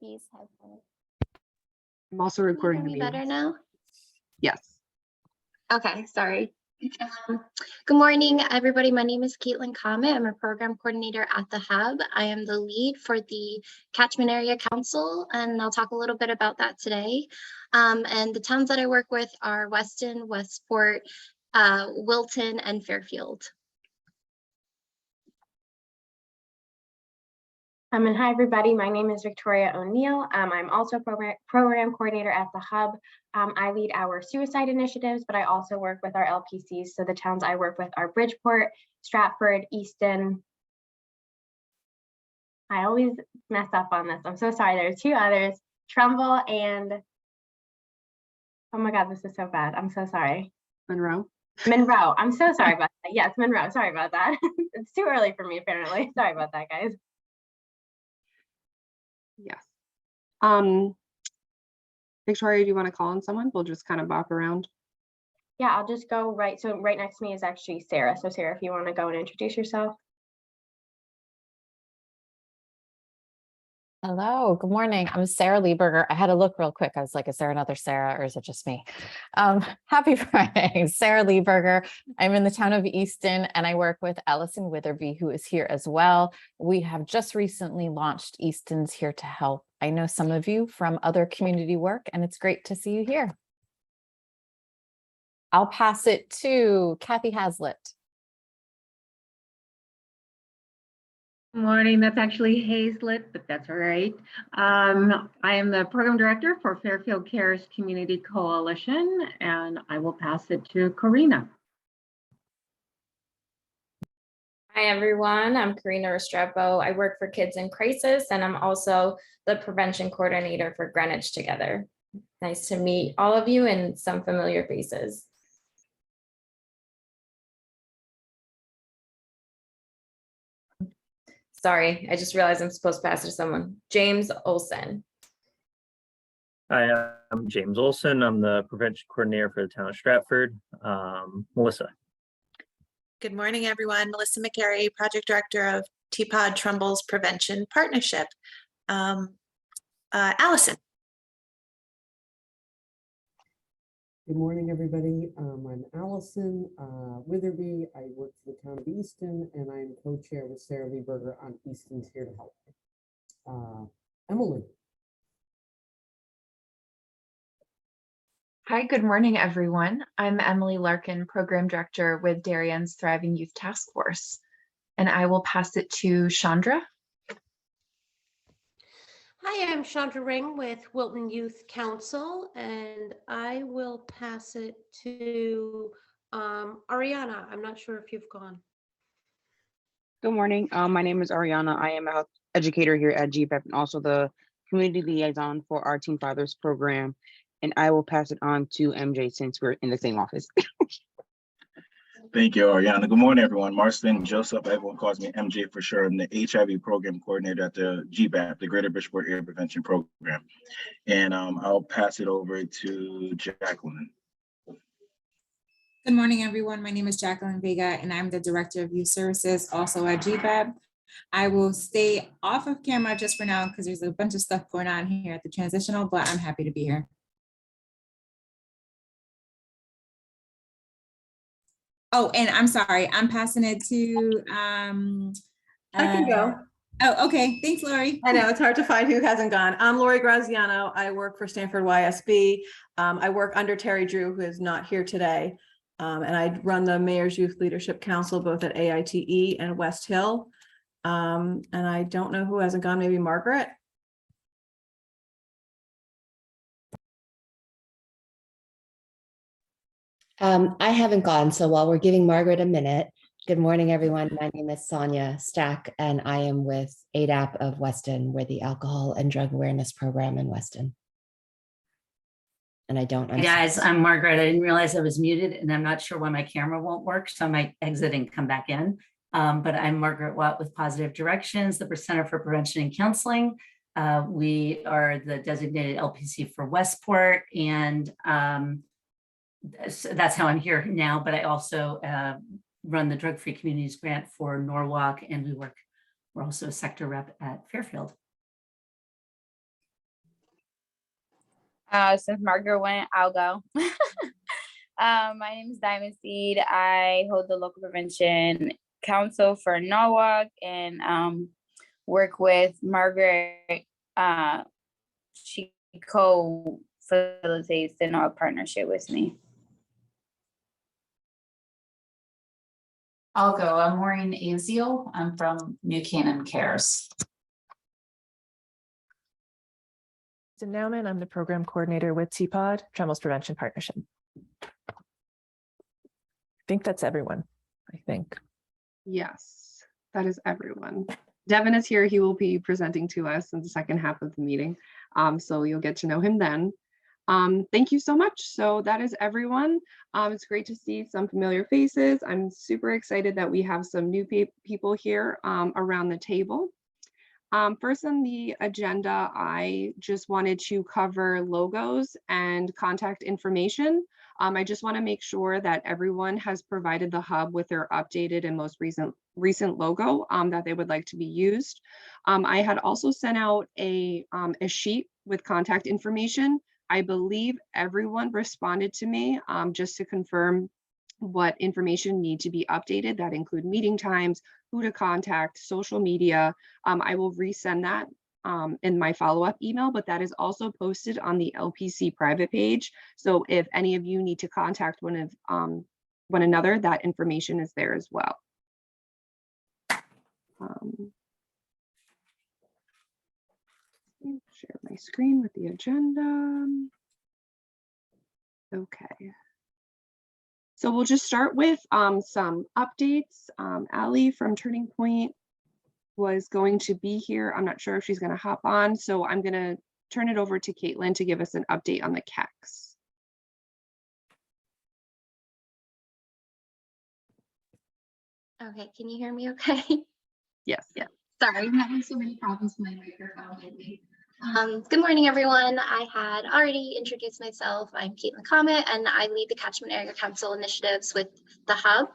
These headphones. I'm also recording Can you the hear me better meeting. now? Yes. Okay, sorry. Good morning, everybody. My name is Caitlin Comet. I'm a program coordinator at the Hub. I am the lead for the Catchment Area Council, and I'll talk a little bit about that today. And the towns that I work with are Weston, Westport, Wilton, and Fairfield. And hi, everybody. My name is Victoria O'Neill. I'm also program coordinator at the Hub. I lead our suicide initiatives, but I also work with our LPCs. So the towns I work with are Bridgeport, Stratford, Easton. I always mess up on this. I'm so sorry. There are two others, Trumbull and, oh my God, this is so bad. I'm so sorry. Monroe. Monroe. I'm so sorry about that. Yes, Monroe. Sorry about that. It's too early for me, apparently. Sorry about that, guys. Yes. Victoria, do you want to call on someone? We'll just kind of bop around. Yeah, I'll just go right. So right next to me is actually Sarah. So Sarah, if you want to go and introduce yourself. Hello, good morning. I'm Sarah Lieberger. I had to look real quick. I was like, is there another Sarah or is it just me? Happy Friday, Sarah Lieberger. I'm in the town of Easton and I work with Allison Witherby, who is here as well. We have just recently launched Easton's Here to Help. I know some of you from other community work and it's great to see you here. I'll pass it to Kathy Hazlitt. Good morning, that's actually Hazlitt, but that's all right. I am the program director for Fairfield Cares Community Coalition, and I will pass it to Karina. Hi, everyone. I'm Karina Restrepo. I work for Kids in Crisis, and I'm also the prevention coordinator for Greenwich Together. Nice to meet all of you and some familiar faces. Sorry, I just realized I'm supposed to pass it to someone. James Olson. Hi, I'm James Olson. I'm the prevention coordinator for the town of Stratford. Melissa. Good morning, everyone. Melissa McCary, project director of TPOD Trumbull's Prevention Partnership. Allison. Good morning, everybody. I'm Allison Witherby. I work for the town of Easton, and I'm co-chair with Sarah Lieberger on Easton's Here to Help. Emily. Hi, good morning, everyone. I'm Emily Larkin, Program Director with Darien's Thriving Youth Task Force, and I will pass it to Chandra. Hi, I'm Chandra Ring with Wilton Youth Council, and I will pass it to Ariana. I'm not sure if you've gone. Good morning. My name is Ariana. I am a health educator here at GBEP and also the community liaison for our Teen Fathers program. And I will pass it on to MJ since we're in the same office. Thank you, Ariana. Good morning, everyone. Marston Joseph, everyone calls me MJ for sure. I'm the HIV program coordinator at the GBAP, the Greater Bridgeport Area Prevention Program. And I'll pass it over to Jacqueline. Good morning, everyone. My name is Jacqueline Vega, and I'm the Director of Youth Services, also at GBAP. I will stay off of camera just for now because there's a bunch of stuff going on here at the transitional, but I'm happy to be here. Oh, and I'm sorry, I'm passing it to, I can go. Oh, okay. Thanks, Lori. I know it's hard to find who hasn't gone. I'm Lori Graziano. I work for Stanford YSB. I work under Terry Drew, who is not here today. And I run the Mayor's Youth Leadership Council, both at AITE and West Hill. And I don't know who hasn't gone, maybe Margaret. I haven't gone, so while we're giving Margaret a minute, good morning, everyone. My name is Sonia Stack, and I am with ADAP of Weston. We're the Alcohol and Drug Awareness Program in Weston. And I don't. Hey guys, I'm Margaret. I didn't realize I was muted, and I'm not sure why my camera won't work, so I might exit and come back in. But I'm Margaret Watt with Positive Directions, the Center for Prevention and Counseling. We are the designated LPC for Westport, and so that's how I'm here now, but I also run the Drug Free Communities Grant for Norwalk, and we're also a sector rep at Fairfield. Since Margaret went, I'll go. My name is Diamond Seed. I hold the local prevention council for Norwalk and work with Margaret. She co-facilitates the Norwalk partnership with me. I'll go. I'm Maureen Aziel. I'm from New Canaan Cares. Nauman, I'm the program coordinator with TPOD, Trembles Prevention Partnership. I think that's everyone, I think. Yes, that is everyone. Devin is here. He will be presenting to us in the second half of the meeting. So you'll get to know him then. Thank you so much. So that is everyone. It's great to see some familiar faces. I'm super excited that we have some new people here around the table. First on the agenda, I just wanted to cover logos and contact information. I just want to make sure that everyone has provided the hub with their updated and most recent logo that they would like to be used. I had also sent out a sheet with contact information. I believe everyone responded to me just to confirm what information need to be updated. That include meeting times, who to contact, social media. I will resend that in my follow-up email, but that is also posted on the LPC private page. So if any of you need to contact one another, that information is there as well. Share my screen with the agenda. Okay. So we'll just start with some updates. Allie from Turning Point was going to be here. I'm not sure if she's going to hop on, so I'm going to turn it over to Caitlin to give us an update on the CACs. Okay, can you hear me okay? Yes. Yeah. Sorry, I'm having so many problems with my microphone lately. Good morning, everyone. I had already introduced myself. I'm Caitlin Comet, and I lead the Catchment Area Council initiatives with the Hub.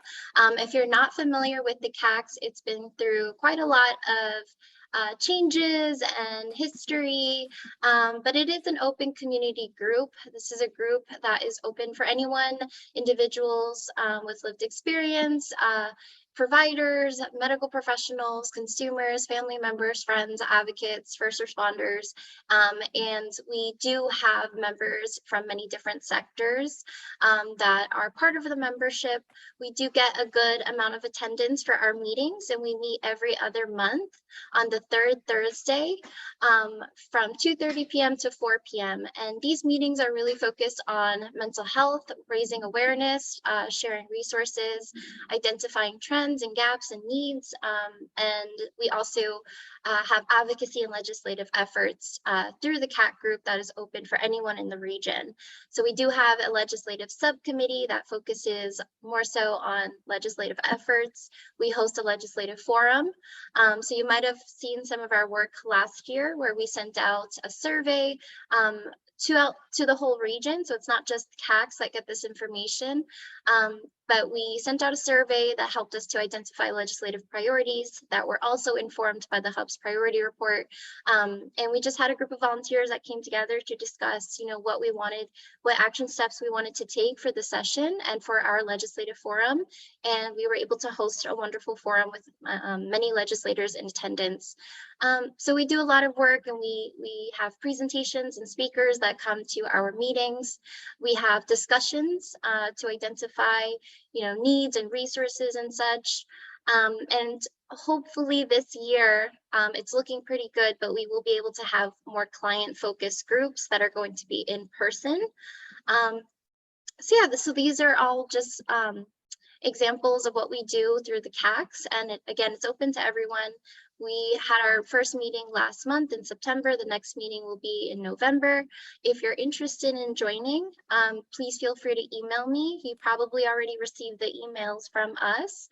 If you're not familiar with the CACs, it's been through quite a lot of changes and history, but it is an open community group. This is a group that is open for anyone, individuals with lived experience, providers, medical professionals, consumers, family members, friends, advocates, first responders, and we do have members from many different sectors that are part of the membership. We do get a good amount of attendance for our meetings, and we meet every other month on the third Thursday from 2:30 p.m. to 4 p.m. And these meetings are really focused on mental health, raising awareness, sharing resources, identifying trends and gaps and needs, and we also have advocacy and legislative efforts through the CAC group that is open for anyone in the region. So we do have a legislative subcommittee that focuses more so on legislative efforts. We host a legislative forum. So you might have seen some of our work last year where we sent out a survey to the whole region. So it's not just CACs that get this information, but we sent out a survey that helped us to identify legislative priorities that were also informed by the Hub's priority report. And we just had a group of volunteers that came together to discuss, what we wanted, what action steps we wanted to take for the session and for our legislative forum. And we were able to host a wonderful forum with many legislators in attendance. So we do a lot of work, and we have presentations and speakers that come to our meetings. We have discussions to identify, needs and resources and such. And hopefully this year, it's looking pretty good, but we will be able to have more client-focused groups that are going to be in person. So these are all just examples of what we do through the CACs. And again, it's open to everyone. We had our first meeting last month in September. The next meeting will be in November. If you're interested in joining, please feel free to email me. You probably already received the emails from us.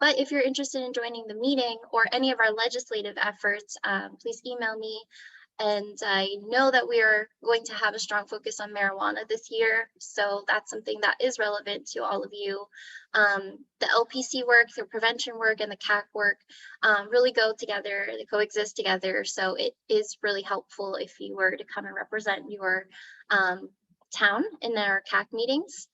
But if you're interested in joining the meeting or any of our legislative efforts, please email me And I know that we are going to have a strong focus on marijuana this year. So that's something that is relevant to all of you. The LPC work, the prevention work, and the CAC work really go together, they coexist together. So it is really helpful if you were to come and represent your town in our CAC meetings.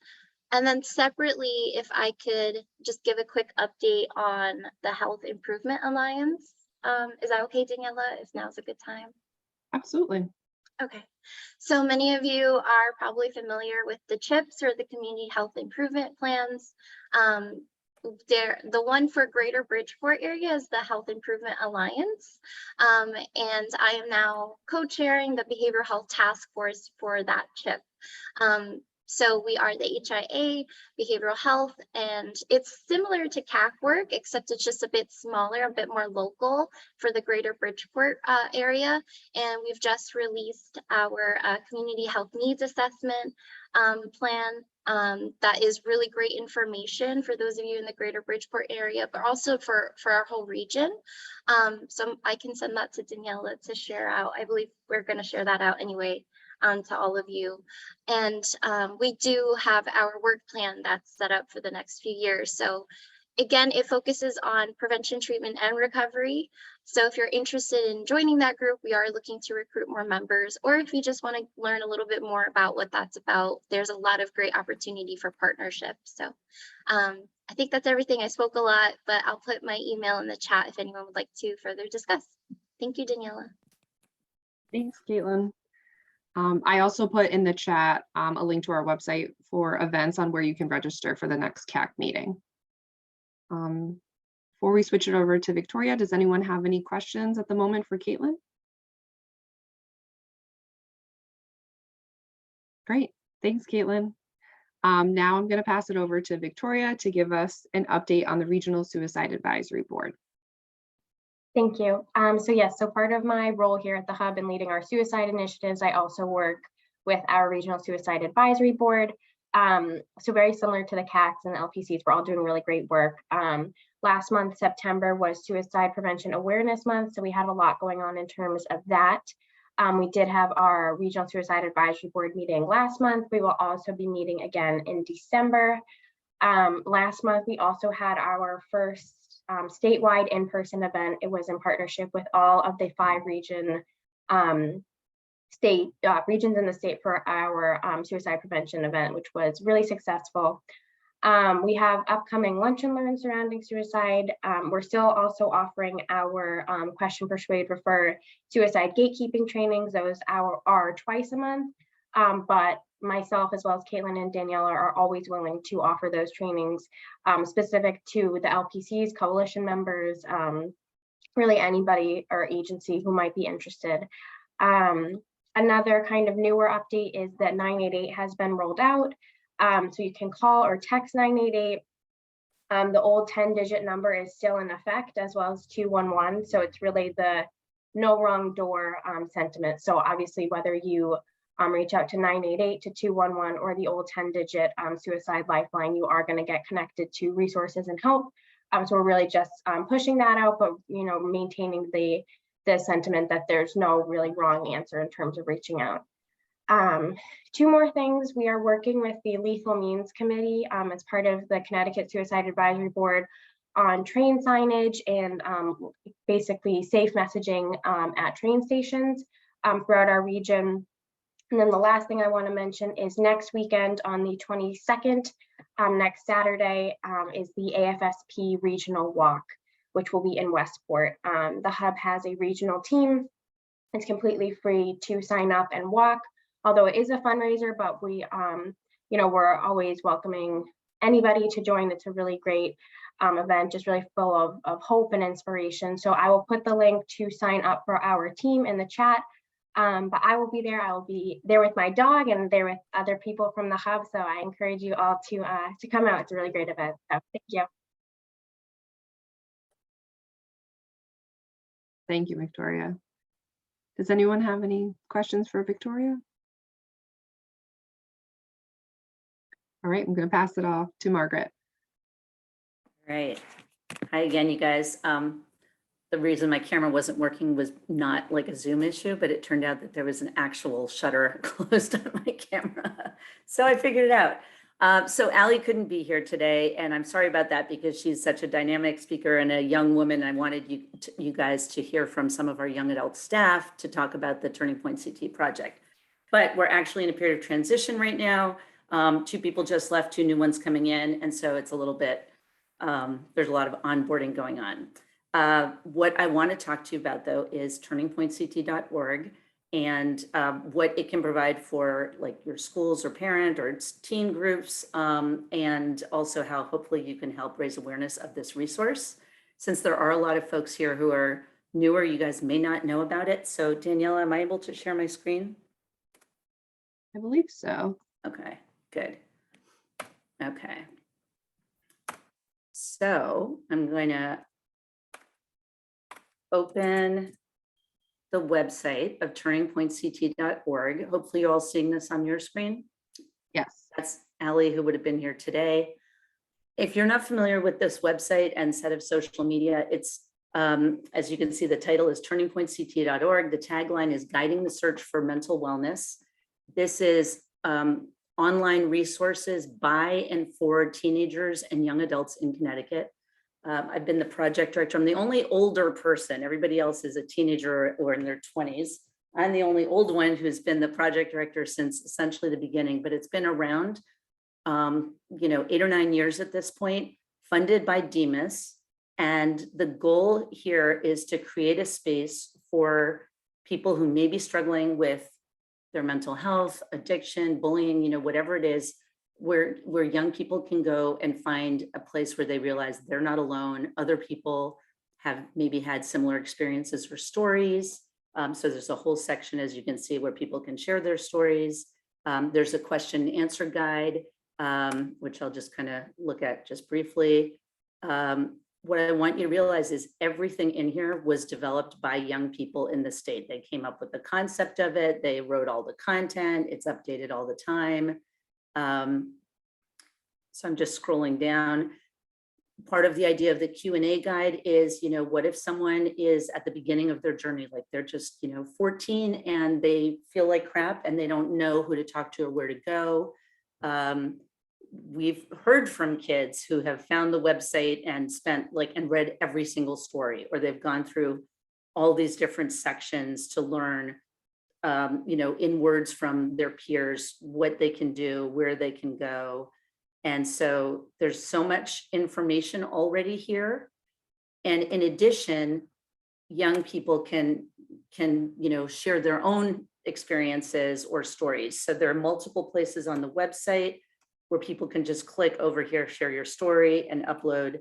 And then separately, if I could just give a quick update on the Health Improvement Alliance. Is that okay, Daniela, if now's a good time? Absolutely. Okay, so many of you are probably familiar with the CHIPS, or the Community Health Improvement Plans. The one for Greater Bridgeport area is the Health Improvement Alliance, and I am now co-chairing the Behavioral Health Task Force for that CHIP. So we are the HIA, behavioral health, and it's similar to CAC work, except it's just a bit smaller, a bit more local for the Greater Bridgeport area. And we've just released our community health needs assessment plan. That is really great information for those of you in the Greater Bridgeport area, but also for our whole region. So I can send that to Daniela to share out. I believe we're going to share that out anyway. To all of you. And we do have our work plan that's set up for the next few years. So again, it focuses on prevention, treatment, and recovery. So if you're interested in joining that group, we are looking to recruit more members, or if you just want to learn a little bit more about what that's about, there's a lot of great opportunity for partnerships. So I think that's everything. I spoke a lot, but I'll put my email in the chat if anyone would like to further discuss. Thank you, Daniela. Thanks, Caitlin. I also put in the chat a link to our website for events on where you can register for the next CAC meeting. Before we switch it over to Victoria, does anyone have any questions at the moment for Caitlin? Great, thanks, Caitlin. Now I'm going to pass it over to Victoria to give us an update on the Regional Suicide Advisory Board. Thank you. So part of my role here at the Hub in leading our suicide initiatives, I also work with our Regional Suicide Advisory Board. So very similar to the CACs and the LPCs, we're all doing really great work. Last month, September, was Suicide Prevention Awareness Month, so we had a lot going on in terms of that. We did have our Regional Suicide Advisory Board meeting last month. We will also be meeting again in December. Last month, we also had our first statewide in-person event. It was in partnership with all of the 5 regions in the state for our suicide prevention event, which was really successful. We have upcoming lunch and learn surrounding suicide. We're still also offering our question, persuade, refer suicide gatekeeping trainings. Those are twice a month, but myself, as well as Caitlin and Daniela, are always willing to offer those trainings specific to the LPCs, coalition members, really anybody or agency who might be interested. Another kind of newer update is that 988 has been rolled out. So you can call or text 988. The old 10-digit number is still in effect, as well as 211. So it's really the no wrong door sentiment. So obviously, whether you reach out to 988, to 211, or the old 10-digit suicide lifeline, you are going to get connected to resources and help. So we're really just pushing that out, but maintaining the sentiment that there's no really wrong answer in terms of reaching out. 2 more things. We are working with the Lethal Means Committee as part of the Connecticut Suicide Advisory Board on train signage and basically safe messaging at train stations throughout our region. And then the last thing I want to mention is next weekend on the 22nd, next Saturday, is the AFSP Regional Walk, which will be in Westport. The Hub has a regional team. It's completely free to sign up and walk, although it is a fundraiser, but we're always welcoming anybody to join. It's a really great event, just really full of hope and inspiration. So I will put the link to sign up for our team in the chat. But I will be there. I will be there with my dog and there with other people from the Hub. So I encourage you all to come out. It's a really great event. So thank you. Thank you, Victoria. Does anyone have any questions for Victoria? All right, I'm going to pass it off to Margaret. All right. Hi again, you guys. the reason my camera wasn't working was not like a Zoom issue, but it turned out that there was an actual shutter closed on my camera. So I figured it out. So Allie couldn't be here today, and I'm sorry about that because she's such a dynamic speaker and a young woman. I wanted you guys to hear from some of our young adult staff to talk about the Turning Point CT project. But we're actually in a period of transition right now. 2 people just left, 2 new ones coming in, and so it's a little bit, there's a lot of onboarding going on. What I want to talk to you about, though, is turningpointct.org and what it can provide for like your schools or parent or teen groups, and also how hopefully you can help raise awareness of this resource. Since there are a lot of folks here who are newer, you guys may not know about it. So Daniela, am I able to share my screen? I believe so. Okay, good. Okay. So I'm going to open the website of turningpointct.org. Hopefully you're all seeing this on your screen. Yes. That's Allie, who would have been here today. If you're not familiar with this website and set of social media, it's, as you can see, the title is turningpointct.org. The tagline is guiding the search for mental wellness. This is online resources by and for teenagers and young adults in Connecticut. I've been the project director. I'm the only older person. Everybody else is a teenager or in their 20s. I'm the only old one who's been the project director since essentially the beginning, but it's been around, 8 or 9 years at this point, funded by Demas. And the goal here is to create a space for people who may be struggling with their mental health, addiction, bullying, whatever it is, where young people can go and find a place where they realize they're not alone. Other people have maybe had similar experiences or stories. So there's a whole section, as you can see, where people can share their stories. There's a question and answer guide, which I'll just kind of look at just briefly. What I want you to realize is everything in here was developed by young people in the state. They came up with the concept of it. They wrote all the content. It's updated all the time. So I'm just scrolling down. Part of the idea of the Q&A guide is, what if someone is at the beginning of their journey, like they're just, 14 and they feel like crap and they don't know who to talk to or where to go. We've heard from kids who have found the website and and read every single story, or they've gone through all these different sections to learn, in words from their peers, what they can do, where they can go. And so there's so much information already here. And in addition, young people can share their own experiences or stories. So there are multiple places on the website where people can just click over here, share your story, and upload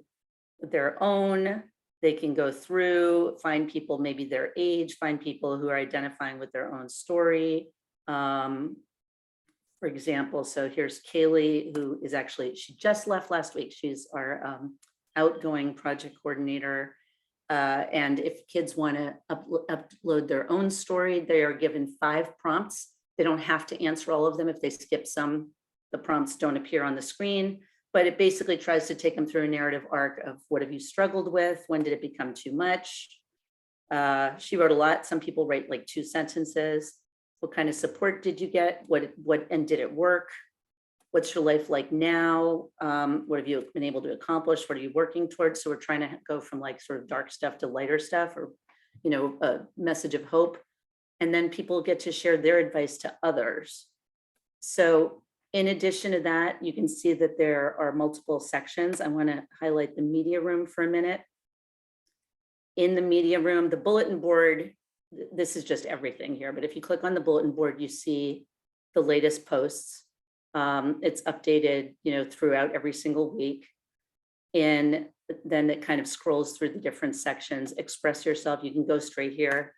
their own. They can go through, find people maybe their age, find people who are identifying with their own story. For example, so here's Kaylee, who is she just left last week. She's our outgoing project coordinator. And if kids want to upload their own story, they are given 5 prompts. They don't have to answer all of them. If they skip some, the prompts don't appear on the screen, but it basically tries to take them through a narrative arc of what have you struggled with? When did it become too much? She wrote a lot. Some people write like 2 sentences. What kind of support did you get? And did it work? What's your life like now? What have you been able to accomplish? What are you working towards? So we're trying to go from like sort of dark stuff to lighter stuff, or, a message of hope. And then people get to share their advice to others. So in addition to that, you can see that there are multiple sections. I want to highlight the media room for a minute. In the media room, the bulletin board, this is just everything here, but if you click on the bulletin board, you see the latest posts. It's updated, throughout every single week. And then it kind of scrolls through the different sections. Express yourself, you can go straight here.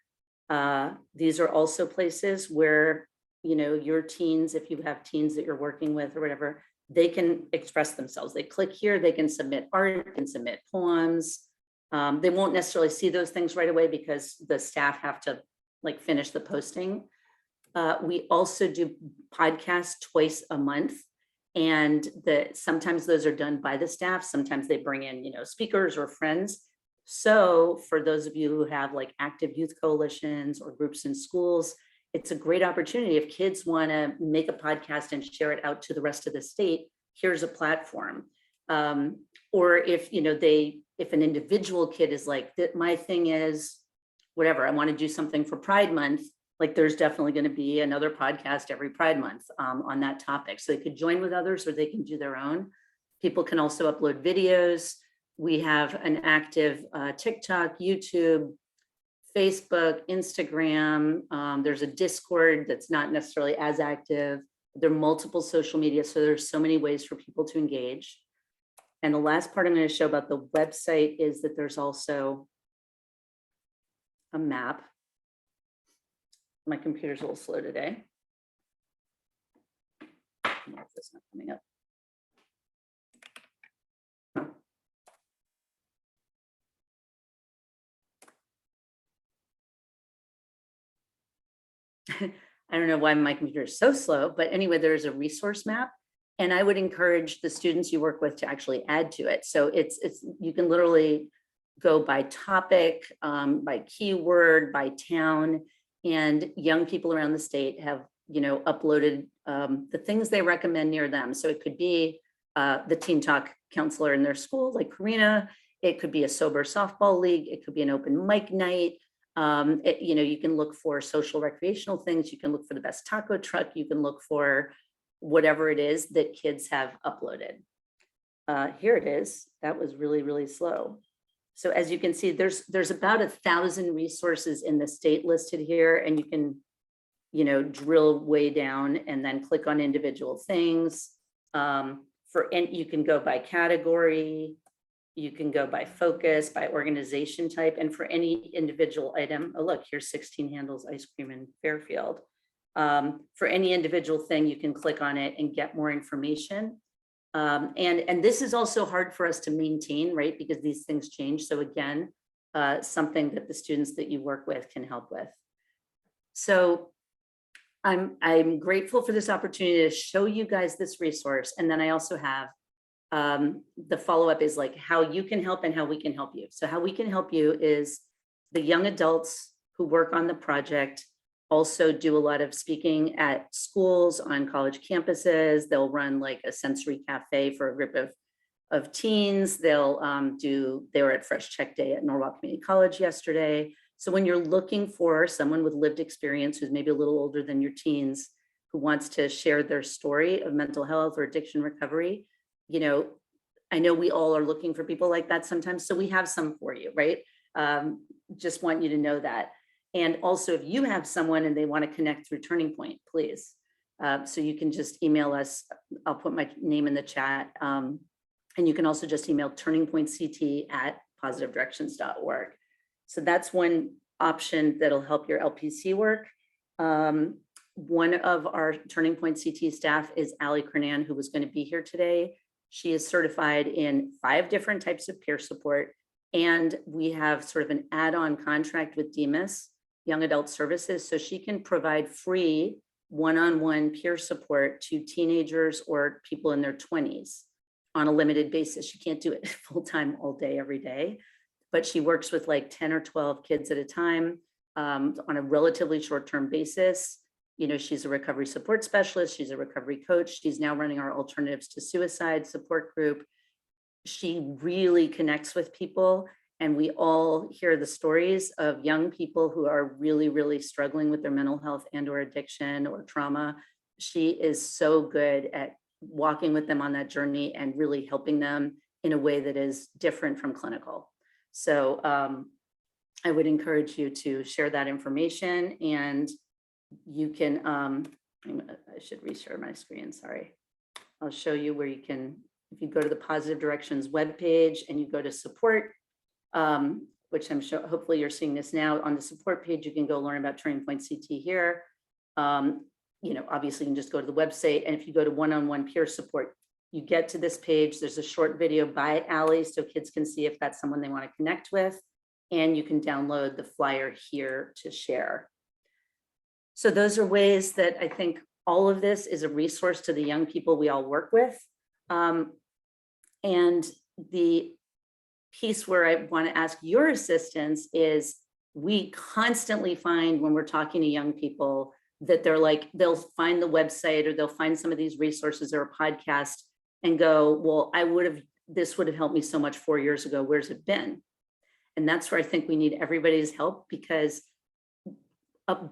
These are also places where, your teens, if you have teens that you're working with or whatever, they can express themselves. They click here, they can submit art, can submit poems. They won't necessarily see those things right away because the staff have to finish the posting. We also do podcasts twice a month, and sometimes those are done by the staff. Sometimes they bring in, speakers or friends. So for those of you who have like active youth coalitions or groups in schools, it's a great opportunity. If kids want to make a podcast and share it out to the rest of the state, here's a platform. Or if, you know, if an individual kid is like, that my thing is, whatever, I want to do something for Pride Month, like there's definitely going to be another podcast every Pride Month on that topic. So they could join with others or they can do their own. People can also upload videos. We have an active TikTok, YouTube, Facebook, Instagram. There's a Discord that's not necessarily as active. There are multiple social media. So there's so many ways for people to engage. And the last part I'm going to show about the website is that there's also a map. My computer's a little slow today. It's not coming up. I don't know why my computer is so slow, but anyway, there's a resource map, and I would encourage the students you work with to actually add to it. So it's you can literally go by topic, by keyword, by town, and young people around the state have, you know, uploaded the things they recommend near them. So it could be the Teen Talk counselor in their school, like Karina. It could be a sober softball league. It could be an open mic night. You know, you can look for social recreational things. You can look for the best taco truck. You can look for whatever it is that kids have uploaded. Here it is. That was really, really slow. So as you can see, there's about 1,000 resources in the state listed here, and you can, you know, drill way down and then click on individual things. And you can go by category. You can go by focus, by organization type, and for any individual item. Oh, look, here's 16 Handles ice cream in Fairfield. For any individual thing, you can click on it and get more information. And this is also hard for us to maintain, right? Because these things change. So again, something that the students that you work with can help with. So I'm grateful for this opportunity to show you guys this resource. And then I also have the follow-up is like how you can help and how we can help you. So how we can help you is the young adults who work on the project also do a lot of speaking at schools, on college campuses. They'll run like a sensory cafe for a group of teens. They were at Fresh Check Day at Norwalk Community College yesterday. So when you're looking for someone with lived experience who's maybe a little older than your teens, who wants to share their story of mental health or addiction recovery, you know, I know we all are looking for people like that sometimes. So we have some for you, right? Just want you to know that. And also if you have someone and they want to connect through Turning Point, please. So you can just email us. I'll put my name in the chat. And you can also just email turningpointct@positivedirections.org. So that's one option that'll help your LPC work. One of our Turning Point CT staff is Allie Kernan, who was going to be here today. She is certified in 5 different types of peer support. And we have sort of an add-on contract with DEMIS, Young Adult Services, so she can provide free one-on-one peer support to teenagers or people in their 20s on a limited basis. She can't do it full-time all day, every day, but she works with like 10 or 12 kids at a time on a relatively short-term basis. You know, she's a recovery support specialist. She's a recovery coach. She's now running our Alternatives to Suicide support group. She really connects with people, and we all hear the stories of young people who are really, really struggling with their mental health and or addiction or trauma. She is so good at walking with them on that journey and really helping them in a way that is different from clinical. So I would encourage you to share that information, and you can, I should reshare my screen, sorry. I'll show you where you can, if you go to the Positive Directions webpage and you go to support, which I'm sure, hopefully you're seeing this now. On the support page, you can go learn about Turning Point CT here. You know, obviously you can just go to the website, and if you go to one-on-one peer support, you get to this page. There's a short video by Allie so kids can see if that's someone they want to connect with, and you can download the flyer here to share. So those are ways that I think all of this is a resource to the young people we all work with. And piece where I want to ask your assistance is we constantly find when we're talking to young people that they're like, they'll find the website or they'll find some of these resources or a podcast and go, well, this would have helped me so much 4 years ago. Where's it been? And that's where I think we need everybody's help, because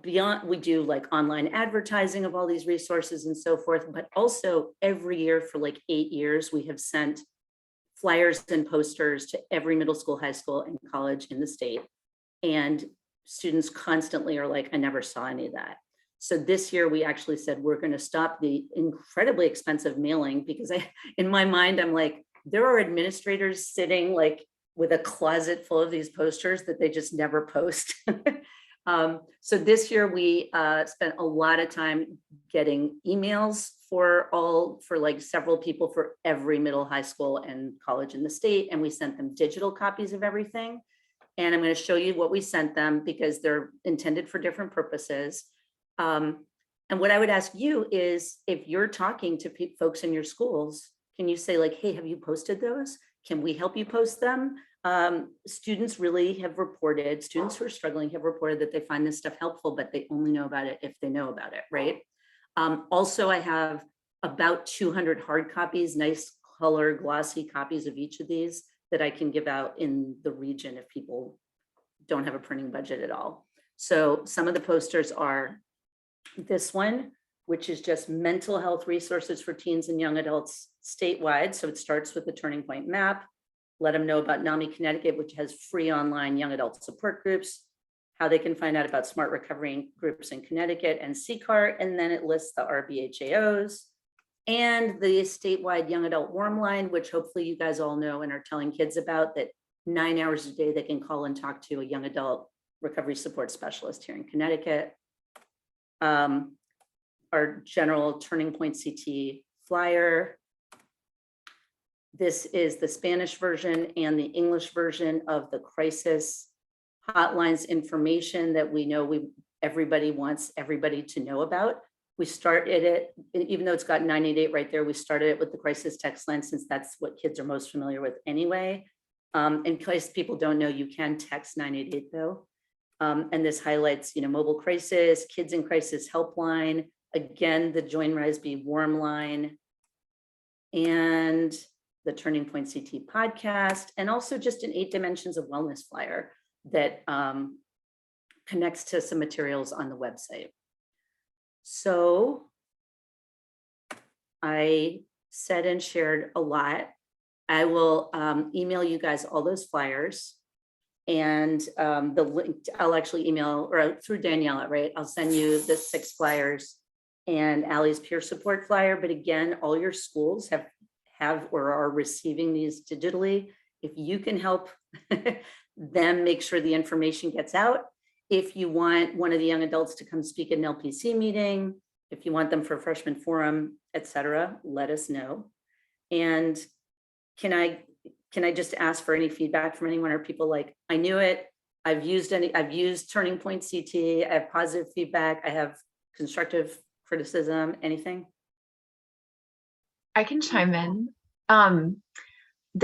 beyond, we do like online advertising of all these resources and so forth, but also every year for like 8 years, we have sent flyers and posters to every middle school, high school, and college in the state. And students constantly are like, I never saw any of that. So this year we actually said, we're going to stop the incredibly expensive mailing, because in my mind, I'm like, there are administrators sitting like with a closet full of these posters that they just never post. So this year we spent a lot of time getting emails for like several people for every middle, high school, and college in the state. And we sent them digital copies of everything. And I'm going to show you what we sent them, because they're intended for different purposes. And what I would ask you is, if you're talking to folks in your schools, can you say like, hey, have you posted those? Can we help you post them? Students really have reported, students who are struggling have reported that they find this stuff helpful, but they only know about it if they know about it, right? Also, I have about 200 hard copies, nice color, glossy copies of each of these that I can give out in the region if people don't have a printing budget at all. So some of the posters are this one, which is just mental health resources for teens and young adults statewide. So it starts with the Turning Point map, let them know about NAMI Connecticut, which has free online young adult support groups, how they can find out about smart recovery groups in Connecticut and CCAR, and then it lists the RBHAOs and the statewide young adult warm line, which hopefully you guys all know and are telling kids about, that 9 hours a day they can call and talk to a young adult recovery support specialist here in Connecticut. Our general Turning Point CT flyer. This is the Spanish version and the English version of the crisis hotlines information that we know everybody wants everybody to know about. We started it, even though it's got 988 right there, we started it with the crisis text line, since that's what kids are most familiar with anyway. In case people don't know, you can text 988 though. And this highlights, mobile crisis, kids in crisis helpline, again, the Join RISE-B warm line, and the Turning Point CT podcast, and also just an 8 dimensions of wellness flyer that connects to some materials on the website. So I said and shared a lot. I will email you guys all those flyers, and the link I'll actually email, or through Daniela, right? I'll send you the 6 flyers and Allie's peer support flyer. But again, all your schools have or are receiving these digitally. If you can help them make sure the information gets out, if you want one of the young adults to come speak at an LPC meeting, if you want them for a freshman forum, etc., let us know. And can I just ask for any feedback from anyone? Are people like, I knew it, I've used Turning Point CT, I have positive feedback, I have constructive criticism, anything? I can chime in.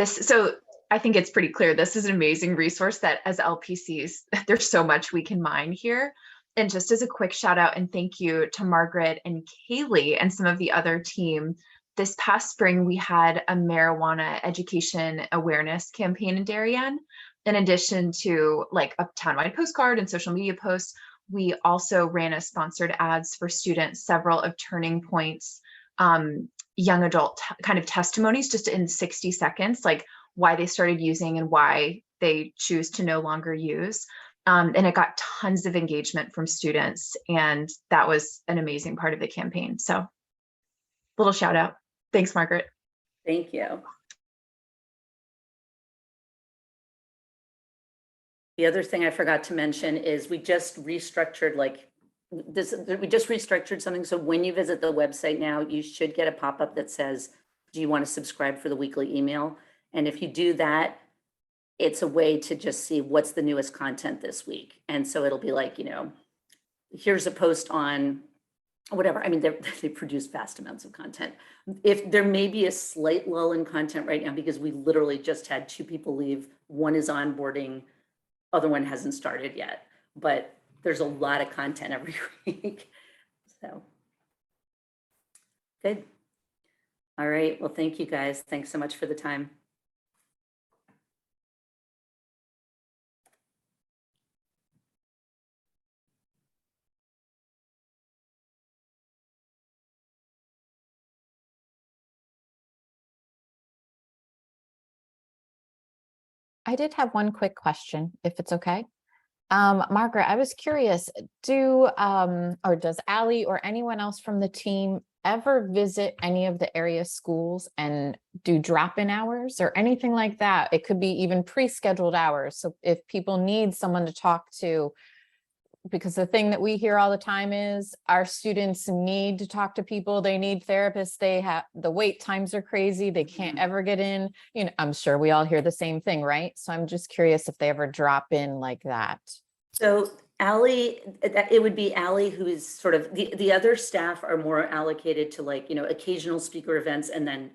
So I think it's pretty clear this is an amazing resource that as LPCs, there's so much we can mine here. And just as a quick shout out and thank you to Margaret and Kaylee and some of the other team. This past spring, we had a marijuana education awareness campaign in Darien. In addition to like a townwide postcard and social media posts, we also ran as sponsored ads for students, several of Turning Point's young adult kind of testimonies, just in 60 seconds, like why they started using and why they choose to no longer use. And it got tons of engagement from students. And that was an amazing part of the campaign. So little shout out. Thanks, Margaret. Thank you. The other thing I forgot to mention is we just restructured something. So when you visit the website now, you should get a pop-up that says, do you want to subscribe for the weekly email? And if you do that, it's a way to just see what's the newest content this week. And so it'll be like, here's a post on whatever. I mean, they produce vast amounts of content. If there may be a slight lull in content right now, because we literally just had 2 people leave one is onboarding, other one hasn't started yet, but there's a lot of content every week. So good. All right. Well, thank you guys. Thanks so much for the time. I did have one quick question, if it's okay. Margaret, I was curious, or does Allie or anyone else from the team ever visit any of the area schools and do drop-in hours or anything like that? It could be even pre-scheduled hours. So if people need someone to talk to, because the thing that we hear all the time is our students need to talk to people, they need therapists, the wait times are crazy, they can't ever get in. You know, I'm sure we all hear the same thing, right? So I'm just curious if they ever drop in like that. So Allie, it would be Allie who is sort of, the other staff are more allocated to, like, you know, occasional speaker events and then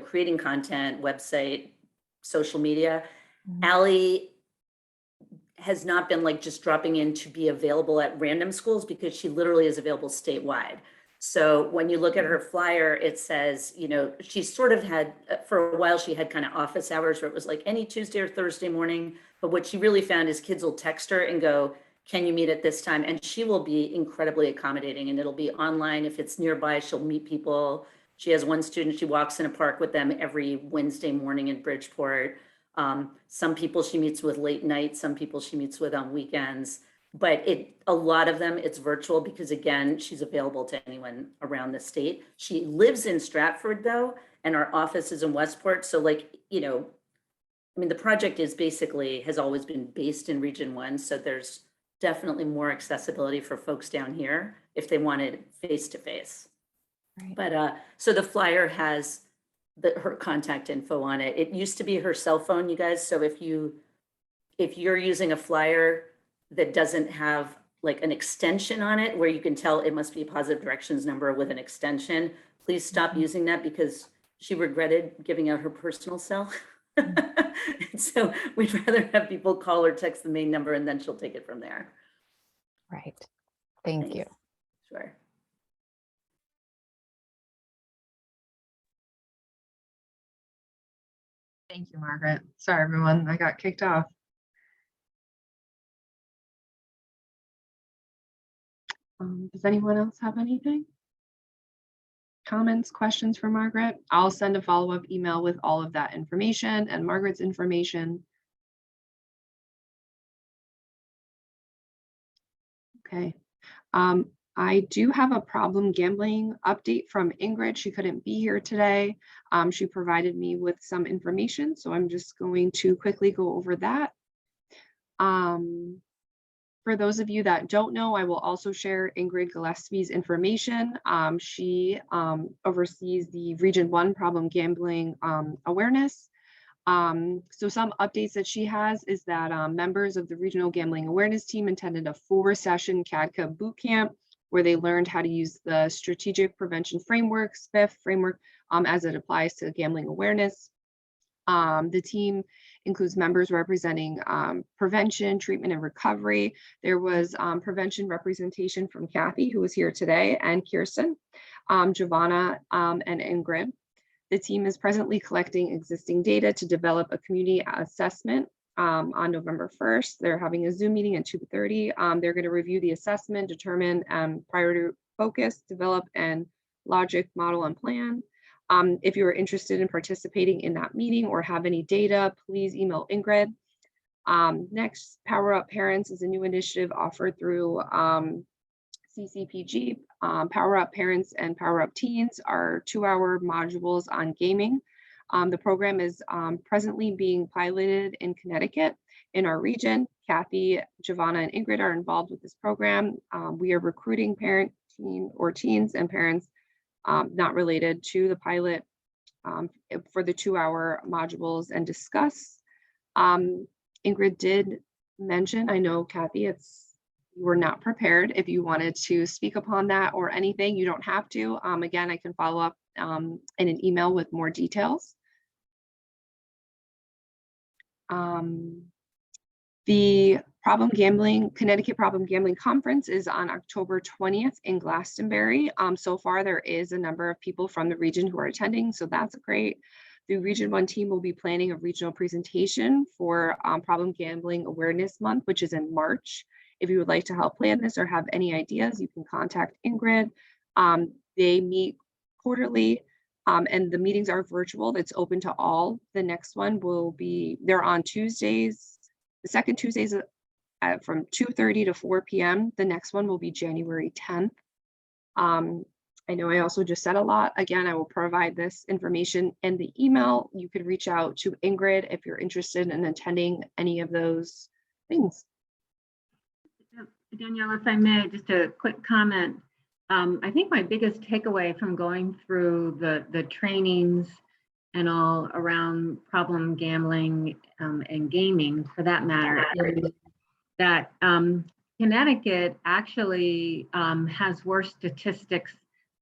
creating content, website, social media. Allie has not been like just dropping in to be available at random schools because she literally is available statewide. So when you look at her flyer, it says, you know, she sort of had, for a while, she had kind of office hours where it was like any Tuesday or Thursday morning. But what she really found is kids will text her and go, can you meet at this time? And she will be incredibly accommodating, and it'll be online. If it's nearby, she'll meet people. She has one student, she walks in a park with them every Wednesday morning in Bridgeport. Some people she meets with late night, some people she meets with on weekends, but a lot of them it's virtual because, again, she's available to anyone around the state. She lives in Stratford though, and our office is in Westport. So, like, you know, I mean, the project has always been based in Region 1. So there's definitely more accessibility for folks down here if they wanted face-to-face. Right. But so the flyer has her contact info on it. It used to be her cell phone, you guys. So if you're using a flyer that doesn't have like an extension on it where you can tell it must be a positive directions number with an extension, please stop using that, because she regretted giving out her personal cell. So we'd rather have people call or text the main number, and then she'll take it from there. Right. Thank you. Sure. Thank you, Margaret. Sorry, everyone, I got kicked off. Does anyone else have anything? Comments, questions for Margaret? I'll send a follow-up email with all of that information and Margaret's information. Okay. I do have a problem gambling update from Ingrid. She couldn't be here today. She provided me with some information, so I'm just going to quickly go over that. For those of you that don't know, I will also share Ingrid Gillespie's information. She oversees the Region 1 problem gambling awareness. So some updates that she has is that members of the Regional Gambling Awareness Team attended a 4-session CADCA boot camp where they learned how to use the Strategic Prevention Framework, SPIF framework, as it applies to gambling awareness. The team includes members representing prevention, treatment, and recovery. There was prevention representation from Kathy, who is here today, and Kirsten, Giovanna, and Ingrid. The team is presently collecting existing data to develop a community assessment on November 1st. They're having a Zoom meeting at 2:30. They're going to review the assessment, determine priority focus, develop and logic model and plan. If you are interested in participating in that meeting or have any data, please email Ingrid. Next, Power Up Parents is a new initiative offered through CCPG. Power Up Parents and Power Up Teens are 2-hour modules on gaming. The program is presently being piloted in Connecticut in our region. Kathy, Giovanna, and Ingrid are involved with this program. We are recruiting teens and parents not related to the pilot for the 2-hour modules and discuss. Ingrid did mention, I know Kathy, you were not prepared. If you wanted to speak upon that or anything, you don't have to. Again, I can follow up in an email with more details. The Connecticut Problem Gambling Conference is on October 20th in Glastonbury. So far, there is a number of people from the region who are attending, so that's great. The Region 1 team will be planning a regional presentation for Problem Gambling Awareness Month, which is in March. If you would like to help plan this or have any ideas, you can contact Ingrid. They meet quarterly, and the meetings are virtual. It's open to all. The next one will be, they're on Tuesdays. The second Tuesdays from 2:30 to 4 p.m. The next one will be January 10th. I know I also just said a lot. Again, I will provide this information in the email. You could reach out to Ingrid if you're interested in attending any of those things. Danielle, if I may, just a quick comment. I think my biggest takeaway from going through the trainings and all around problem gambling and gaming, for that matter, is that Connecticut actually has worse statistics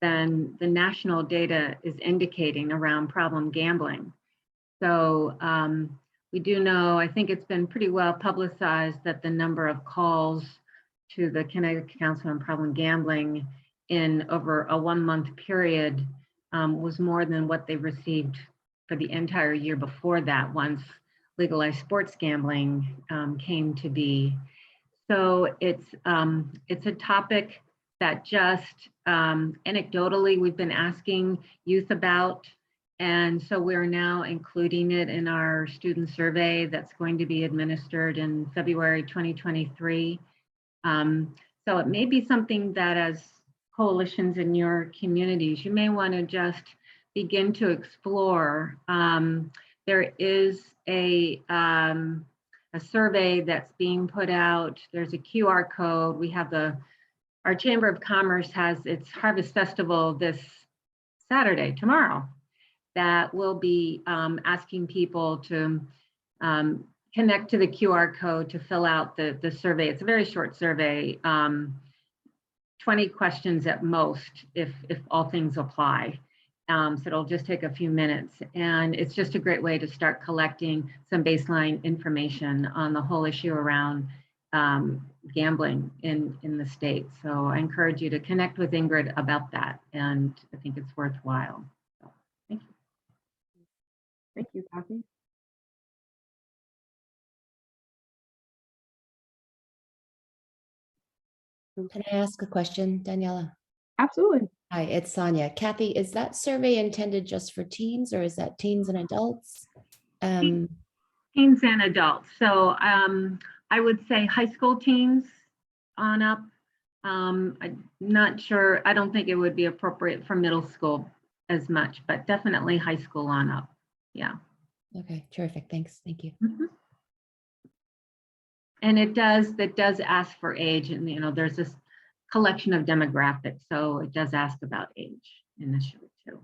than the national data is indicating around problem gambling. So we do know, I think it's been pretty well publicized that the number of calls to the Connecticut Council on Problem Gambling in over a 1-month period was more than what they received for the entire year before that, once legalized sports gambling came to be. So it's a topic that just anecdotally we've been asking youth about. And so we're now including it in our student survey that's going to be administered in February 2023. So it may be something that as coalitions in your communities, you may want to just begin to explore. There is a survey that's being put out. There's a QR code. We have our Chamber of Commerce has its Harvest Festival this Saturday, tomorrow, that will be asking people to connect to the QR code to fill out the survey. It's a very short survey, 20 questions at most, if all things apply. So it'll just take a few minutes. And it's just a great way to start collecting some baseline information on the whole issue around gambling in the state. So I encourage you to connect with Ingrid about that. And I think it's worthwhile. So, thank you. Thank you, Kathy. Can I ask a question, Daniela? Absolutely. Hi, it's Sonia. Kathy, is that survey intended just for teens or is that teens and adults? Teens and adults. So I would say high school teens on up. I'm not sure. I don't think it would be appropriate for middle school as much, but definitely high school on up. Yeah. Okay, terrific. Thanks. Thank you. Mm-hmm. And it does ask for age, and there's this collection of demographics, so it does ask about age initially too.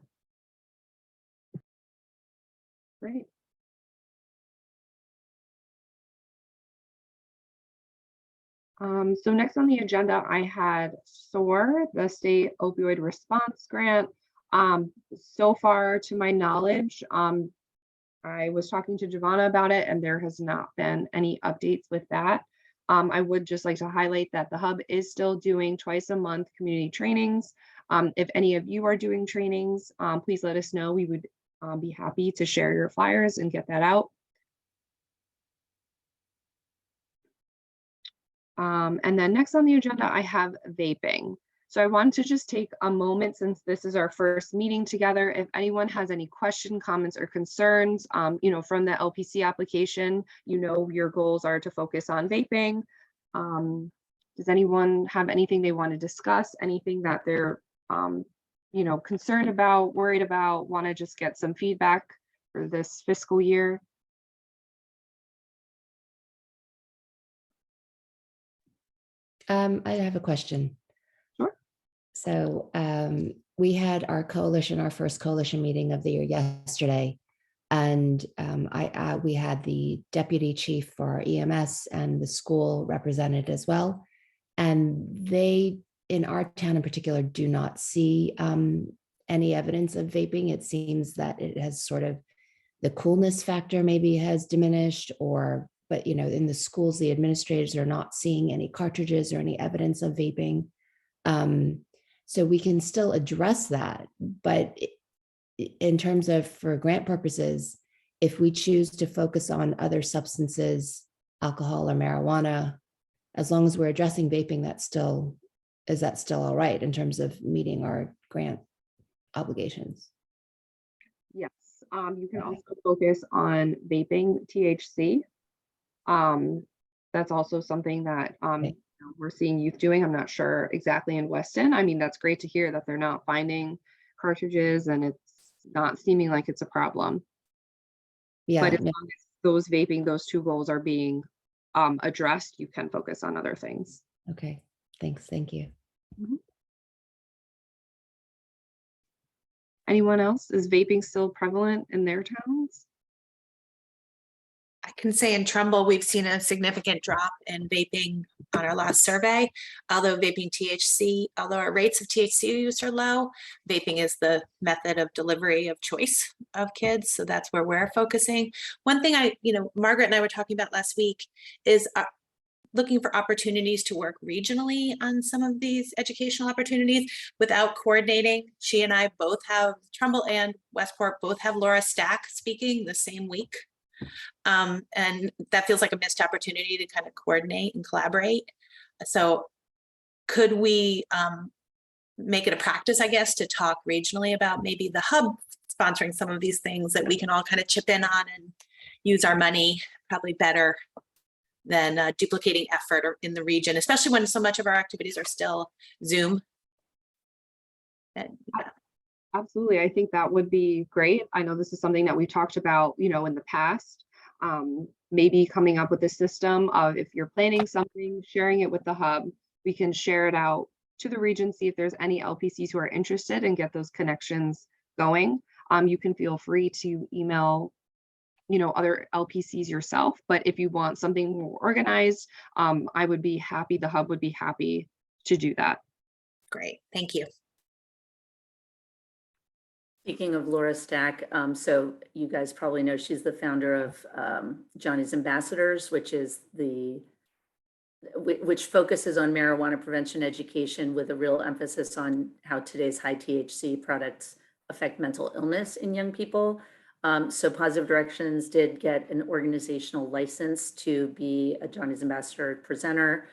Great. So next on the agenda, I had SOAR, the State Opioid Response Grant. So far, to my knowledge, I was talking to Giovanna about it, and there has not been any updates with that. I would just like to highlight that the Hub is still doing twice a month community trainings. If any of you are doing trainings, please let us know. We would be happy to share your flyers and get that out. And then next on the agenda, I have vaping. So I wanted to just take a moment, since this is our first meeting together, if anyone has any questions, comments, or concerns, from the LPC application, your goals are to focus on vaping. Does anyone have anything they want to discuss, anything that they're, concerned about, worried about, want to just get some feedback for this fiscal year? I have a question. Sure. So we had our first coalition meeting of the year yesterday, and we had the deputy chief for our EMS and the school represented as well. And they, in our town in particular, do not see any evidence of vaping. It seems that it has sort of the coolness factor maybe has diminished, or, but you know, in the schools, the administrators are not seeing any cartridges or any evidence of vaping. So we can still address that, but in terms of for grant purposes, if we choose to focus on other substances, alcohol or marijuana, as long as we're addressing vaping, is that still all right in terms of meeting our grant obligations? Yes, you can also focus on vaping THC. That's also something that we're seeing youth doing. I'm not sure exactly in Weston. I mean, that's great to hear that they're not finding cartridges and it's not seeming like it's a problem. Yeah. But as long as those two goals are being addressed, you can focus on other things. Okay, thanks. Thank you. Anyone else? Is vaping still prevalent in their towns? I can say in Trumbull, we've seen a significant drop in vaping on our last survey. Although our rates of THC use are low, vaping is the method of delivery of choice of kids. So that's where we're focusing. One thing Margaret and I were talking about last week is looking for opportunities to work regionally on some of these educational opportunities without coordinating. She and I both have, Trumbull and Westport both have Laura Stack speaking the same week. And that feels like a missed opportunity to kind of coordinate and collaborate. So could we make it a practice, I guess, to talk regionally about maybe the hub sponsoring some of these things that we can all kind of chip in on and use our money probably better than duplicating effort in the region, especially when so much of our activities are still Zoom. Absolutely. I think that would be great. I know this is something that we talked about, in the past. Maybe coming up with a system of, if you're planning something, sharing it with the hub, we can share it out to the region, see if there's any LPCs who are interested and get those connections going. You can feel free to email, other LPCs yourself, but if you want something more organized, I would be happy, the hub would be happy to do that. Great, thank you. Speaking of Laura Stack, so you guys probably know she's the founder of Johnny's Ambassadors, which focuses on marijuana prevention education with a real emphasis on how today's high THC products affect mental illness in young people. So Positive Directions did get an organizational license to be a Johnny's Ambassador presenter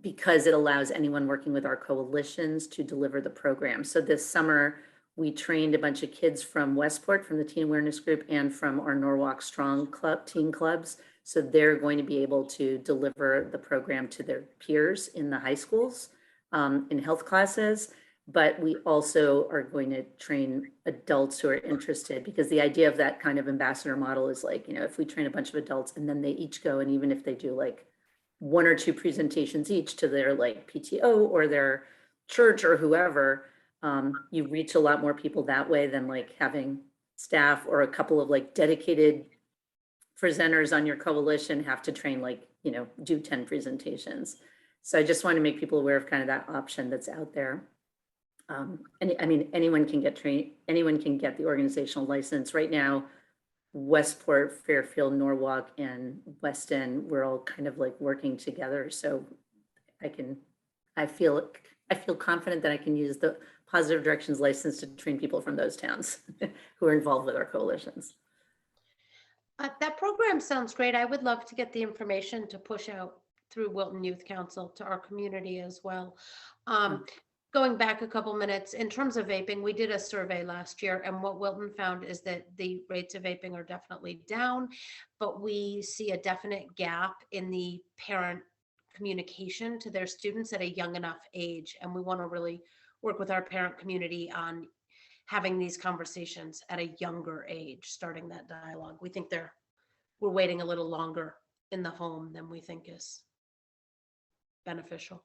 because it allows anyone working with our coalitions to deliver the program. So this summer, we trained a bunch of kids from Westport, from the Teen Awareness Group, and from our Norwalk Strong Club, teen clubs. So they're going to be able to deliver the program to their peers in the high schools in health classes. But we also are going to train adults who are interested, because the idea of that kind of ambassador model is like, if we train a bunch of adults and then they each go, and even if they do like 1 or 2 presentations each to their like PTO or their church or whoever, you reach a lot more people that way than like having staff or a couple of like dedicated presenters on your coalition have to train do 10 presentations. So I just want to make people aware of kind of that option that's out there. And I mean, anyone can get trained, anyone can get the organizational license. Right now, Westport, Fairfield, Norwalk, and Weston, we're all kind of like working together. So I feel confident that I can use the Positive Directions license to train people from those towns who are involved with our coalitions. That program sounds great. I would love to get the information to push out through Wilton Youth Council to our community as well. Going back a couple minutes, in terms of vaping, we did a survey last year, and what Wilton found is that the rates of vaping are definitely down, but we see a definite gap in the parent communication to their students at a young enough age. And we want to really work with our parent community on having these conversations at a younger age, starting that dialogue. We think we're waiting a little longer in the home than we think is beneficial.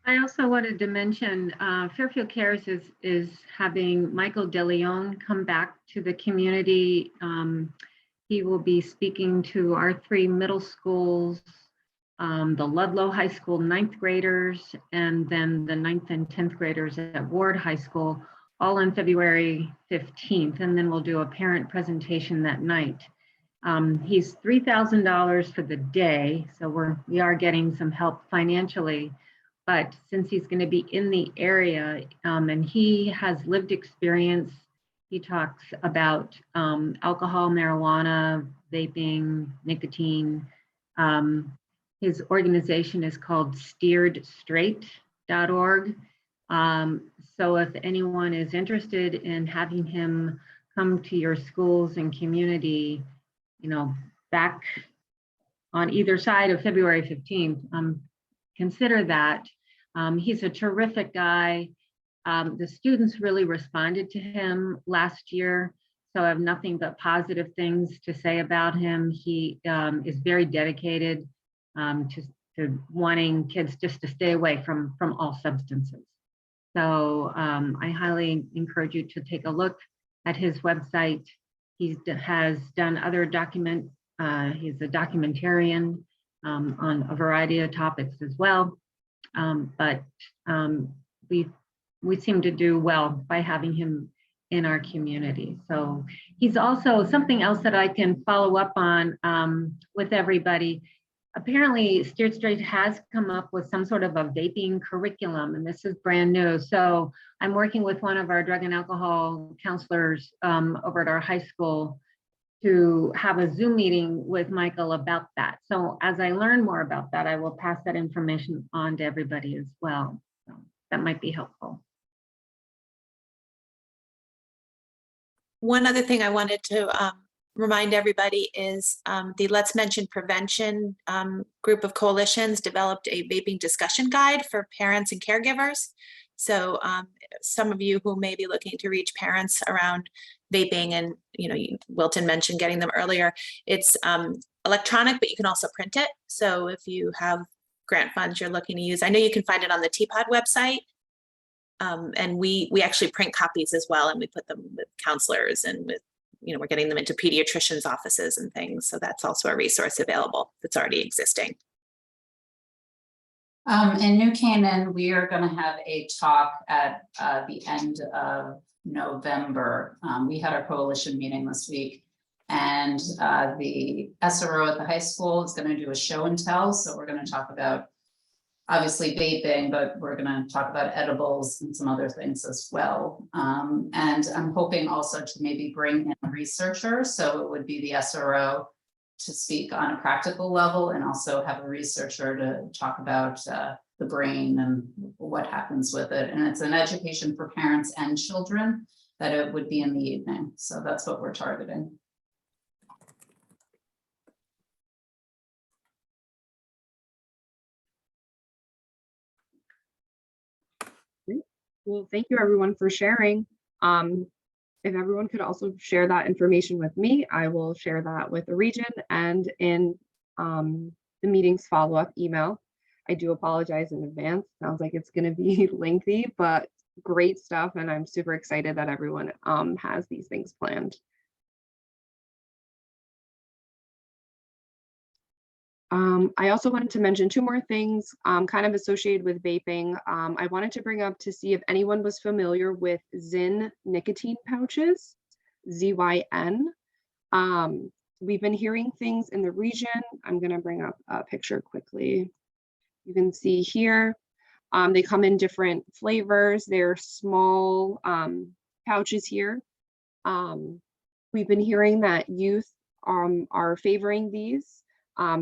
I also wanted to mention Fairfield Cares is having Michael DeLeon come back to the community. He will be speaking to our 3 middle schools, the Ludlow High School 9th graders, and then the 9th and 10th graders at Ward High School all on February 15th, and then we'll do a parent presentation that night. He's $3,000 for the day, so we are getting some help financially. But since he's going to be in the area and he has lived experience, he talks about alcohol, marijuana, vaping, nicotine. His organization is called steeredstraight.org. So if anyone is interested in having him come to your schools and community, back on either side of February 15th, consider that. He's a terrific guy. The students really responded to him last year, so I have nothing but positive things to say about him. He is very dedicated to wanting kids just to stay away from all substances. So I highly encourage you to take a look at his website. He has done other he's a documentarian on a variety of topics as well. But we seem to do well by having him in our community. So he's also something else that I can follow up on with everybody. Apparently, Steered Straight has come up with some sort of a vaping curriculum, and this is brand new. So I'm working with one of our drug and alcohol counselors over at our high school to have a Zoom meeting with Michael about that. So as I learn more about that, I will pass that information on to everybody as well. So that might be helpful. One other thing I wanted to remind everybody is the Let's Mention Prevention group of coalitions developed a vaping discussion guide for parents and caregivers. So some of you who may be looking to reach parents around vaping, and Wilton mentioned getting them earlier, it's electronic, but you can also print it. So if you have grant funds you're looking to use, I know you can find it on the TPOD website. And we actually print copies as well, and we put them with counselors and with, we're getting them into pediatricians' offices and things. So that's also a resource available that's already existing. In New Canaan, we are going to have a talk at the end of November. We had our coalition meeting this week, and the SRO at the high school is going to do a show and tell. So we're going to talk about obviously vaping, but we're going to talk about edibles and some other things as well. And I'm hoping also to maybe bring in a researcher. So it would be the SRO to speak on a practical level, and also have a researcher to talk about the brain and what happens with it. And it's an education for parents and children, that it would be in the evening. So that's what we're targeting. Well, thank you everyone for sharing. If everyone could also share that information with me, I will share that with the region and in the meeting's follow-up email. I do apologize in advance. Sounds like it's going to be lengthy, but great stuff. And I'm super excited that everyone has these things planned. I also wanted to mention two more things kind of associated with vaping. I wanted to bring up to see if anyone was familiar with Zyn nicotine pouches, ZYN. We've been hearing things in the region. I'm going to bring up a picture quickly. You can see here, they come in different flavors. They're small pouches here. We've been hearing that youth are favoring these.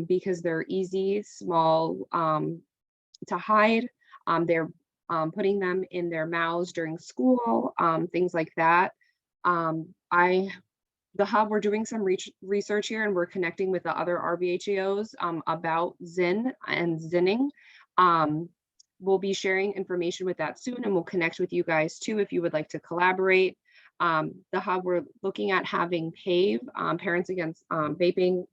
Because they're easy, small to hide. They're putting them in their mouths during school, things like that. The hub, we're doing some research here, and we're connecting with the other RVHAOs about Zyn and Zinning. We'll be sharing information with that soon, and we'll connect with you guys too if you would like to collaborate. The hub, we're looking at having PAVE, Parents Against Vaping,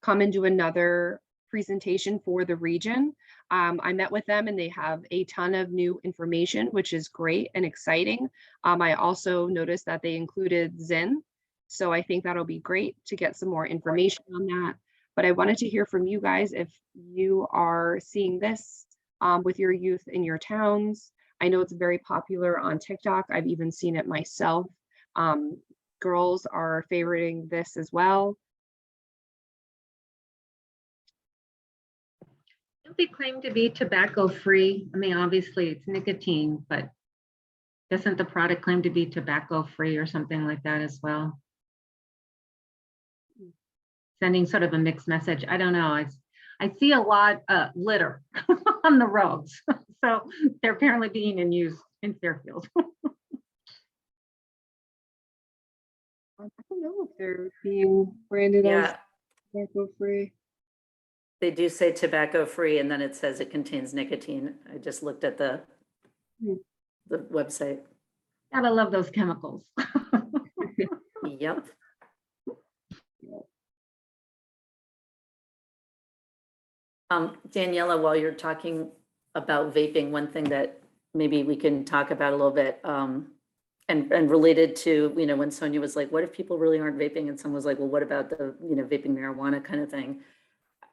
come and do another presentation for the region. I met with them and they have a ton of new information, which is great and exciting. I also noticed that they included Zyn. So I think that'll be great to get some more information on that. But I wanted to hear from you guys if you are seeing this with your youth in your towns. I know it's very popular on TikTok. I've even seen it myself. Girls are favoriting this as well. Don't they claim to be tobacco-free? I mean, obviously it's nicotine, but doesn't the product claim to be tobacco-free or something like that as well? Sending sort of a mixed message. I don't know. I see a lot of litter on the roads. So they're apparently being in use in Fairfield. I don't know if they're being branded as tobacco-free. They do say tobacco-free, and then it says it contains nicotine. I just looked at the website. Gotta love those chemicals. Yep. Daniela, while you're talking about vaping, one thing that maybe we can talk about a little bit, and related to, you know, when Sonia was like, what if people really aren't vaping? And someone was like, well, what about the, you know, vaping marijuana kind of thing?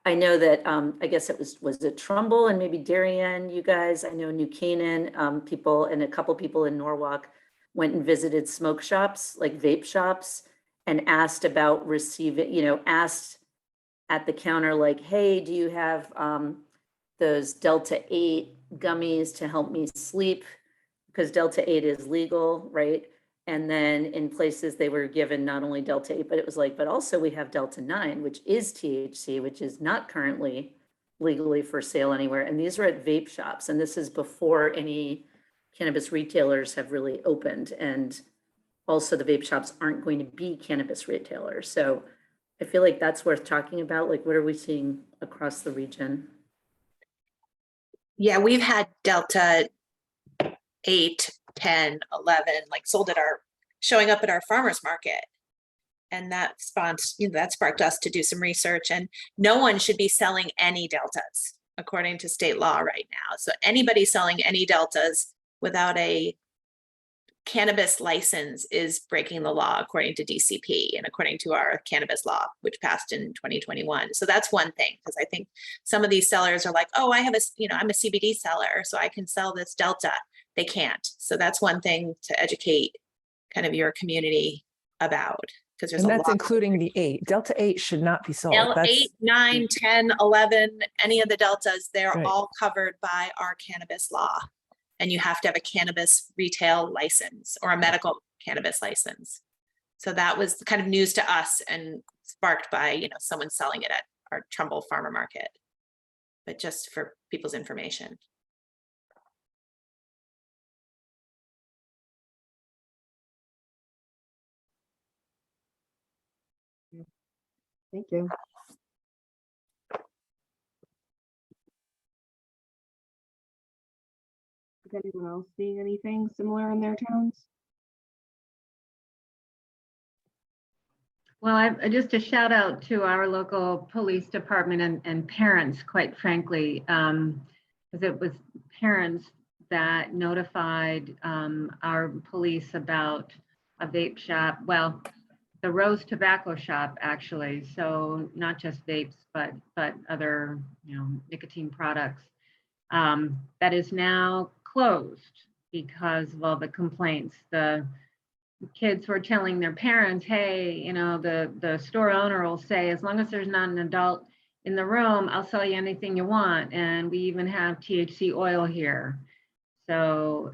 I know that, I guess it was it Trumbull and maybe Darien, you guys, I know New Canaan, people, and a couple people in Norwalk went and visited smoke shops, like vape shops, and asked about receiving, you know, asked at the counter, like, hey, do you have those Delta 8 gummies to help me sleep? Because Delta 8 is legal, right? And then in places they were given not only Delta 8, but it was like, but also we have Delta 9, which is THC, which is not currently legally for sale anywhere. And these are at vape shops. And this is before any cannabis retailers have really opened. And also the vape shops aren't going to be cannabis retailers. So I feel like that's worth talking about. Like, what are we seeing across the region? Yeah, we've had Delta 8, 10, 11, like showing up at our farmers market. And that sparked us to do some research, and no one should be selling any Deltas according to state law right now. So anybody selling any Deltas without a cannabis license is breaking the law according to DCP and according to our cannabis law, which passed in 2021. So that's one thing, because I think some of these sellers are like, oh, I'm a CBD seller, so I can sell this Delta. They can't. So that's one thing to educate kind of your community about, because there's And a that's lot. including the 8. Delta 8 should not be sold. L8, 9, 10, 11, any of the Deltas, they're Right. all covered by our cannabis law. And you have to have a cannabis retail license or a medical cannabis license. So that was kind of news to us and sparked by, you know, someone selling it at our Trumbull Farmer Market, but just for people's information. Thank you. Is anyone else seeing anything similar in their towns? Well, just a shout out to our local police department and parents, quite frankly, because it was parents that notified our police about a vape shop, well, the Rose Tobacco Shop, actually. So not just vapes, but other, you know, nicotine products, that is now closed because of all the complaints. The kids were telling their parents, hey, you know, the store owner will say, as long as there's not an adult in the room, I'll sell you anything you want. And we even have THC oil here. So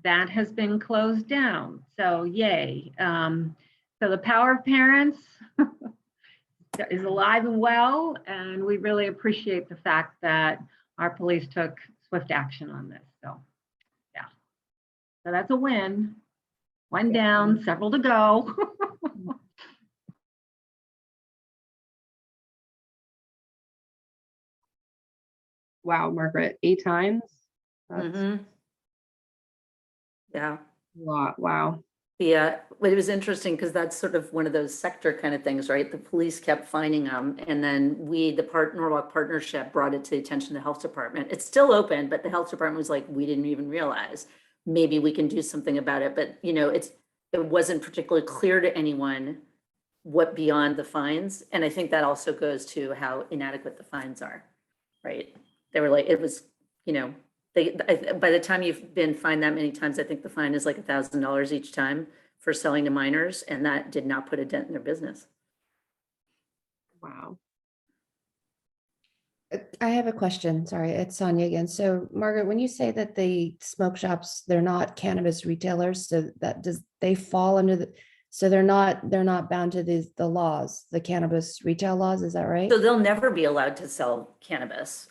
that has been closed down. So yay. So the power of parents is alive and well. And we really appreciate the fact that our police took swift action on this. So yeah, so that's a win. One down, several to go. Wow, Margaret, 8 times? That's Yeah. a lot. Wow. Yeah, but it was interesting because that's sort of one of those sector kind of things, right? The police kept finding them, and then Norwalk Partnership brought it to the attention of the health department. It's still open, but the health department was like, we didn't even realize. Maybe we can do something about it, but you know, it wasn't particularly clear to anyone what beyond the fines, and I think that also goes to how inadequate the fines are, right? They were like, it was, you know, by the time you've been fined that many times, I think the fine is like $1,000 each time for selling to minors, and that did not put a dent in their business. Wow. I have a question. Sorry, it's Sonia again. So Margaret, when you say that the smoke shops, they're not cannabis retailers, so that does they fall under the, so they're not bound to the laws, the cannabis retail laws, is that right? So they'll never be allowed to sell cannabis.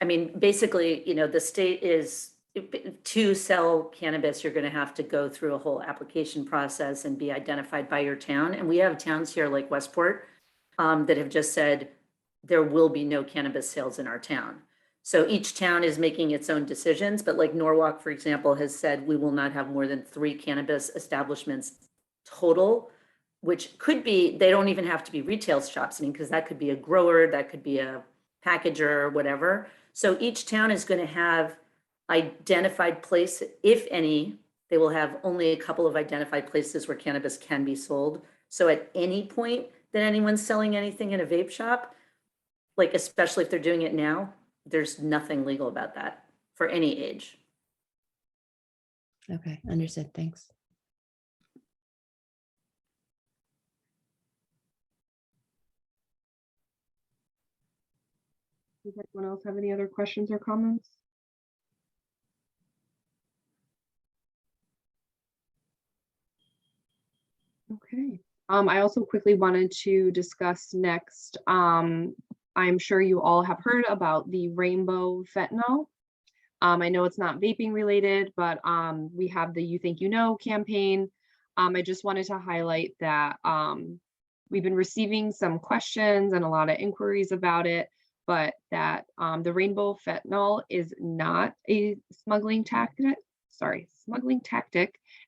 I mean, basically, you know, the state is, to sell cannabis, you're gonna have to go through a whole application process and be identified by your town. And we have towns here like Westport that have just said, there will be no cannabis sales in our town. So each town is making its own decisions, but like Norwalk, for example, has said, we will not have more than 3 cannabis establishments total, which could be, they don't even have to be retail shops. I mean, because that could be a grower, that could be a packager or whatever. So each town is going to have identified place, if any, they will have only a couple of identified places where cannabis can be sold. So at any point that anyone's selling anything in a vape shop, like especially if they're doing it now, there's nothing legal about that for any age. Okay, understood. Thanks. Does anyone else have any other questions or comments? Okay. I also quickly wanted to discuss next. I'm sure you all have heard about the rainbow fentanyl. I know it's not vaping related, but we have the You Think You Know campaign. I just wanted to highlight that we've been receiving some questions and a lot of inquiries about it, but that the rainbow fentanyl is not a smuggling tactic,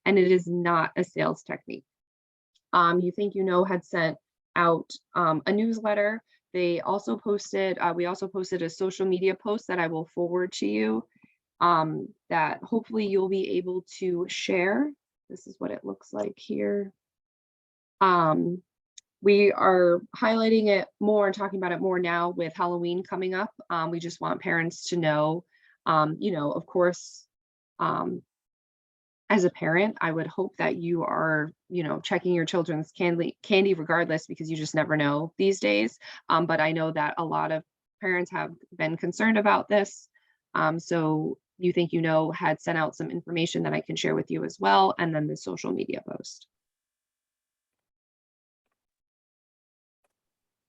and it is not a sales technique. You Think You Know had sent out a newsletter. They also posted, we also posted a social media post that I will forward to you that hopefully you'll be able to share. This is what it looks like here. We are highlighting it more and talking about it more now with Halloween coming up. We just want parents to know, you know, of course, as a parent, I would hope that you are, you know, checking your children's candy regardless, because you just never know these days. But I know that a lot of parents have been concerned about this. So You Think You Know had sent out some information that I can share with you as well, and then the social media post.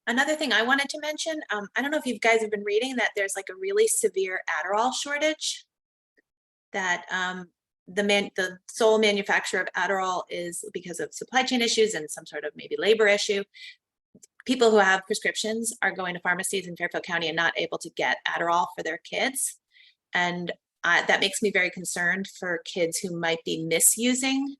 Another thing I wanted to mention, I don't know if you guys have been reading that there's like a really severe Adderall shortage, that the sole manufacturer of Adderall is because of supply chain issues and some sort of maybe labor issue. People who have prescriptions are going to pharmacies in Fairfield County and not able to get Adderall for their kids. And that makes me very concerned for kids who might be misusing,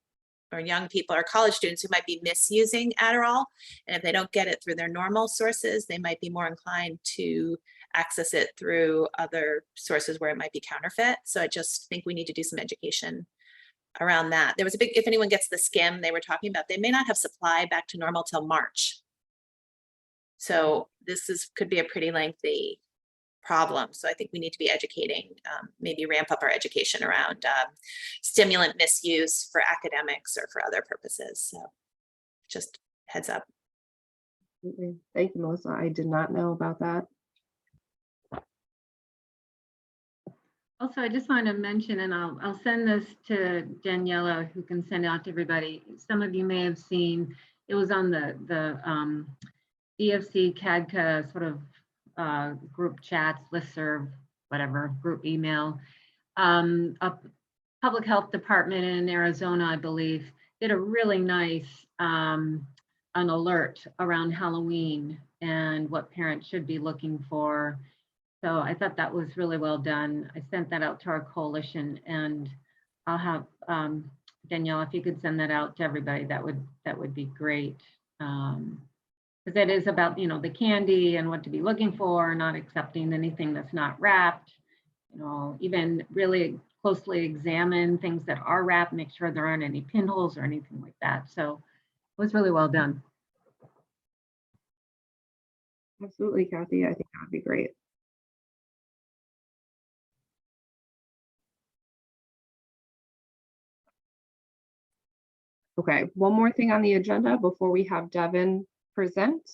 or young people or college students who might be misusing Adderall. And if they don't get it through their normal sources, they might be more inclined to access it through other sources where it might be counterfeit. So I just think we need to do some education around that. There was a big, if anyone gets the skim they were talking about, they may not have supply back to normal till March. So this could be a pretty lengthy problem. So I think we need to be educating, maybe ramp up our education around stimulant misuse for academics or for other purposes. So just heads up. Thank you, Melissa. I did not know about that. Also, I just want to mention, and I'll send this to Daniela, who can send it out to everybody. Some of you may have seen, it was on the EFC CADCA sort of group chats, listserv, whatever, group email. A public health department in Arizona, I believe, did a really nice an alert around Halloween and what parents should be looking for. So I thought that was really well done. I sent that out to our coalition, and I'll have Danielle, if you could send that out to everybody, that would be great. Because it is about, you know, the candy and what to be looking for, not accepting anything that's not wrapped, you know, even really closely examine things that are wrapped, make sure there aren't any pinholes or anything like that. So it was really well done. Absolutely, Kathy. I think that would be great. Okay, one more thing on the agenda before we have Devin present.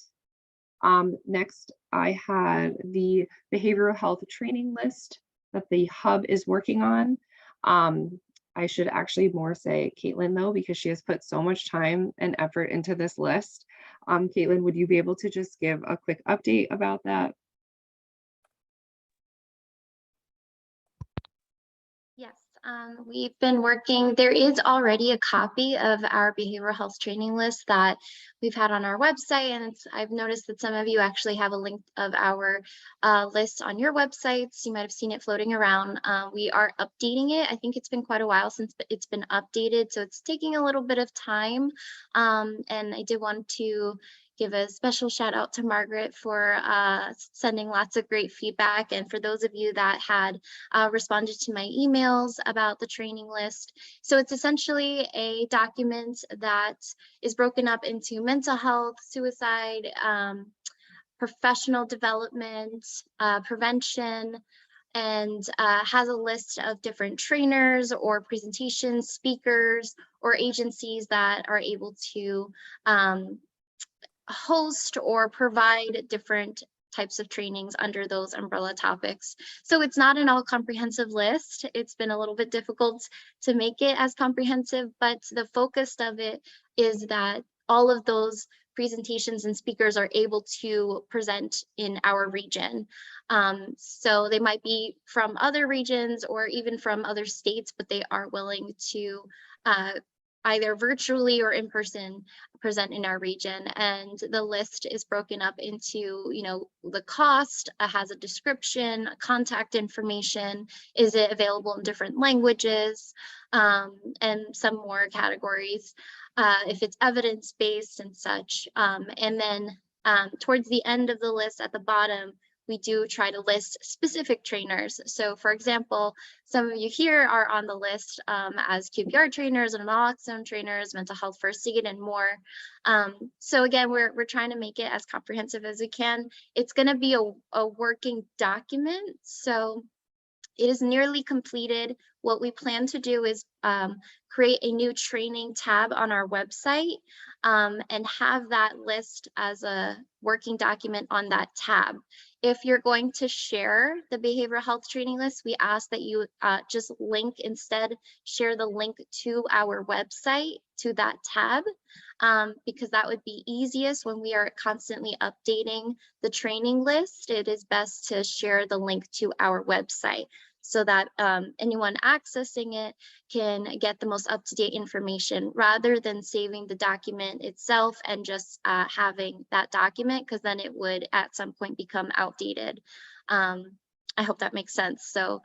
Next, I had the behavioral health training list that the hub is working on. I should actually more say Caitlin though, because she has put so much time and effort into this list. Caitlin, would you be able to just give a quick update about that? Yes, we've been working. There is already a copy of our behavioral health training list that we've had on our website, and I've noticed that some of you actually have a link of our list on your websites. You might have seen it floating around. We are updating it. I think it's been quite a while since it's been updated, so it's taking a little bit of time. And I did want to give a special shout out to Margaret for sending lots of great feedback. And for those of you that had responded to my emails about the training list. So it's essentially a document that is broken up into mental health, suicide, professional development, prevention, and has a list of different trainers or presentations, speakers, or agencies that are able to host or provide different types of trainings under those umbrella topics. So it's not an all comprehensive list. It's been a little bit difficult to make it as comprehensive, but the focus of it is that all of those presentations and speakers are able to present in our region. So they might be from other regions or even from other states, but they are willing to either virtually or in person present in our region. And the list is broken up into, the cost, has a description, contact information, is it available in different languages, and some more categories, if it's evidence-based and such. And then towards the end of the list at the bottom, we do try to list specific trainers. So for example, some of you here are on the list as QPR trainers and naloxone trainers, mental health first aid, and more. So again, we're trying to make it as comprehensive as we can. It's going to be a working document. So it is nearly completed. What we plan to do is create a new training tab on our website and have that list as a working document on that tab. If you're going to share the behavioral health training list, we ask that you just share the link to our website, to that tab, because that would be easiest when we are constantly updating the training list. It is best to share the link to our website so that anyone accessing it can get the most up-to-date information rather than saving the document itself and just having that document, because then it would at some point become outdated. I hope that makes sense. So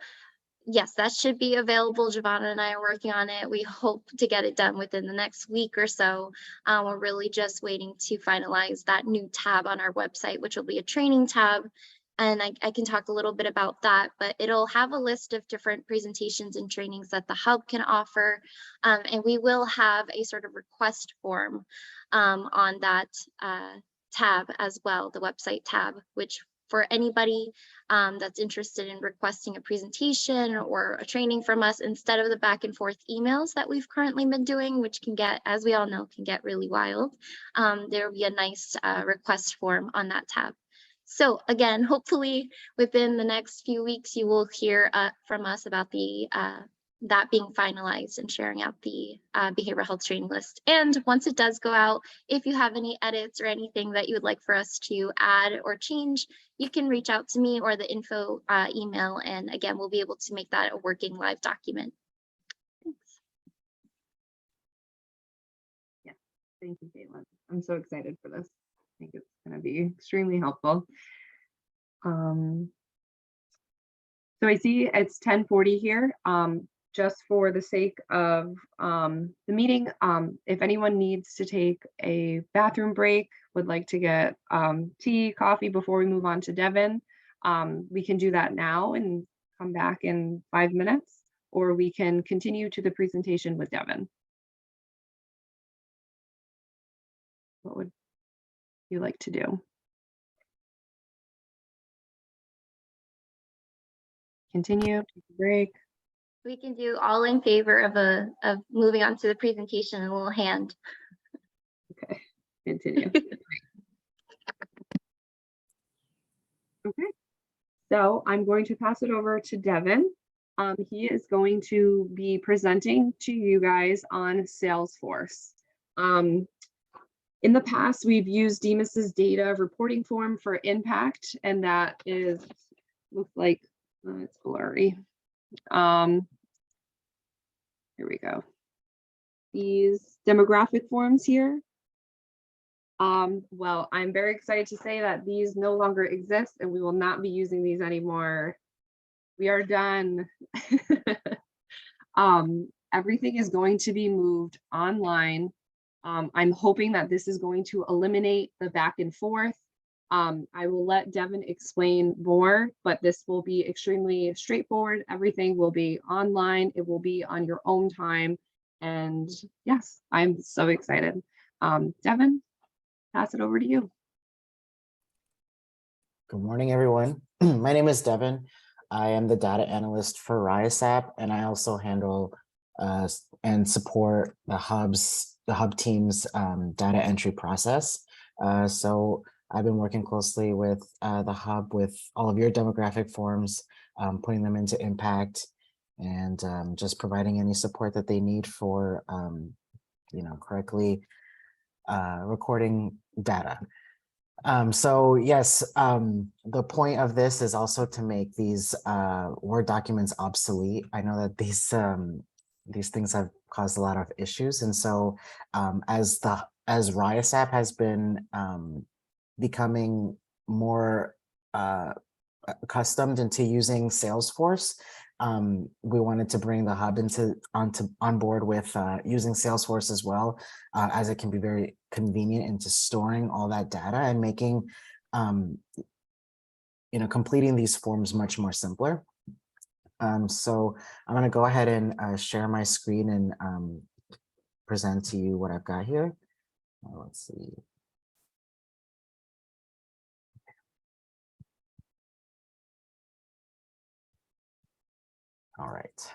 yes, that should be available. Giovanna and I are working on it. We hope to get it done within the next week or so. We're really just waiting to finalize that new tab on our website, which will be a training tab. And I can talk a little bit about that, but it'll have a list of different presentations and trainings that the hub can offer. And we will have a sort of request form on that tab as well, the website tab, which for anybody that's interested in requesting a presentation or a training from us, instead of the back and forth emails that we've currently been doing, which can get, as we all know, can get really wild, there will be a nice request form on that tab. So again, hopefully within the next few weeks, you will hear from us about the that being finalized and sharing out the behavioral health training list. And once it does go out, if you have any edits or anything that you would like for us to add or change, you can reach out to me or the info email. And again, we'll be able to make that a working live document. Thanks. Yeah, thank you, Caitlin. I'm so excited for this. I think it's going to be extremely helpful. So I see it's 10:40 here. Just for the sake of the meeting, if anyone needs to take a bathroom break, would like to get tea, coffee before we move on to Devin, we can do that now and come back in 5 minutes, or we can continue to the presentation with Devin. What would you like to do? Continue, take a break. We can do all in favor of moving on to the presentation, a little hand. Okay, continue. Okay, so I'm going to pass it over to Devin. He is going to be presenting to you guys on Salesforce. In the past, we've used Demas's data reporting form for impact, and that is, looks like it's blurry. Here we go. These demographic forms here. Well, I'm very excited to say that these no longer exist and we will not be using these anymore. We are done. Everything is going to be moved online. I'm hoping that this is going to eliminate the back and forth. I will let Devin explain more, but this will be extremely straightforward. Everything will be online. It will be on your own time. And yes, I'm so excited. Devin, pass it over to you. Good morning, everyone. My name is Devin. I am the data analyst for RISAP, and I also handle and support the hub team's data entry process. So I've been working closely with the hub with all of your demographic forms, putting them into impact, and just providing any support that they need for correctly recording data. So yes, the point of this is also to make these Word documents obsolete. I know that these things have caused a lot of issues, and so as RISAP has been becoming more accustomed into using Salesforce, we wanted to bring the hub on board with using Salesforce as well, as it can be very convenient into storing all that data and making completing these forms much more simpler. So I'm going to go ahead and share my screen and present to you what I've got here. Let's see. All right.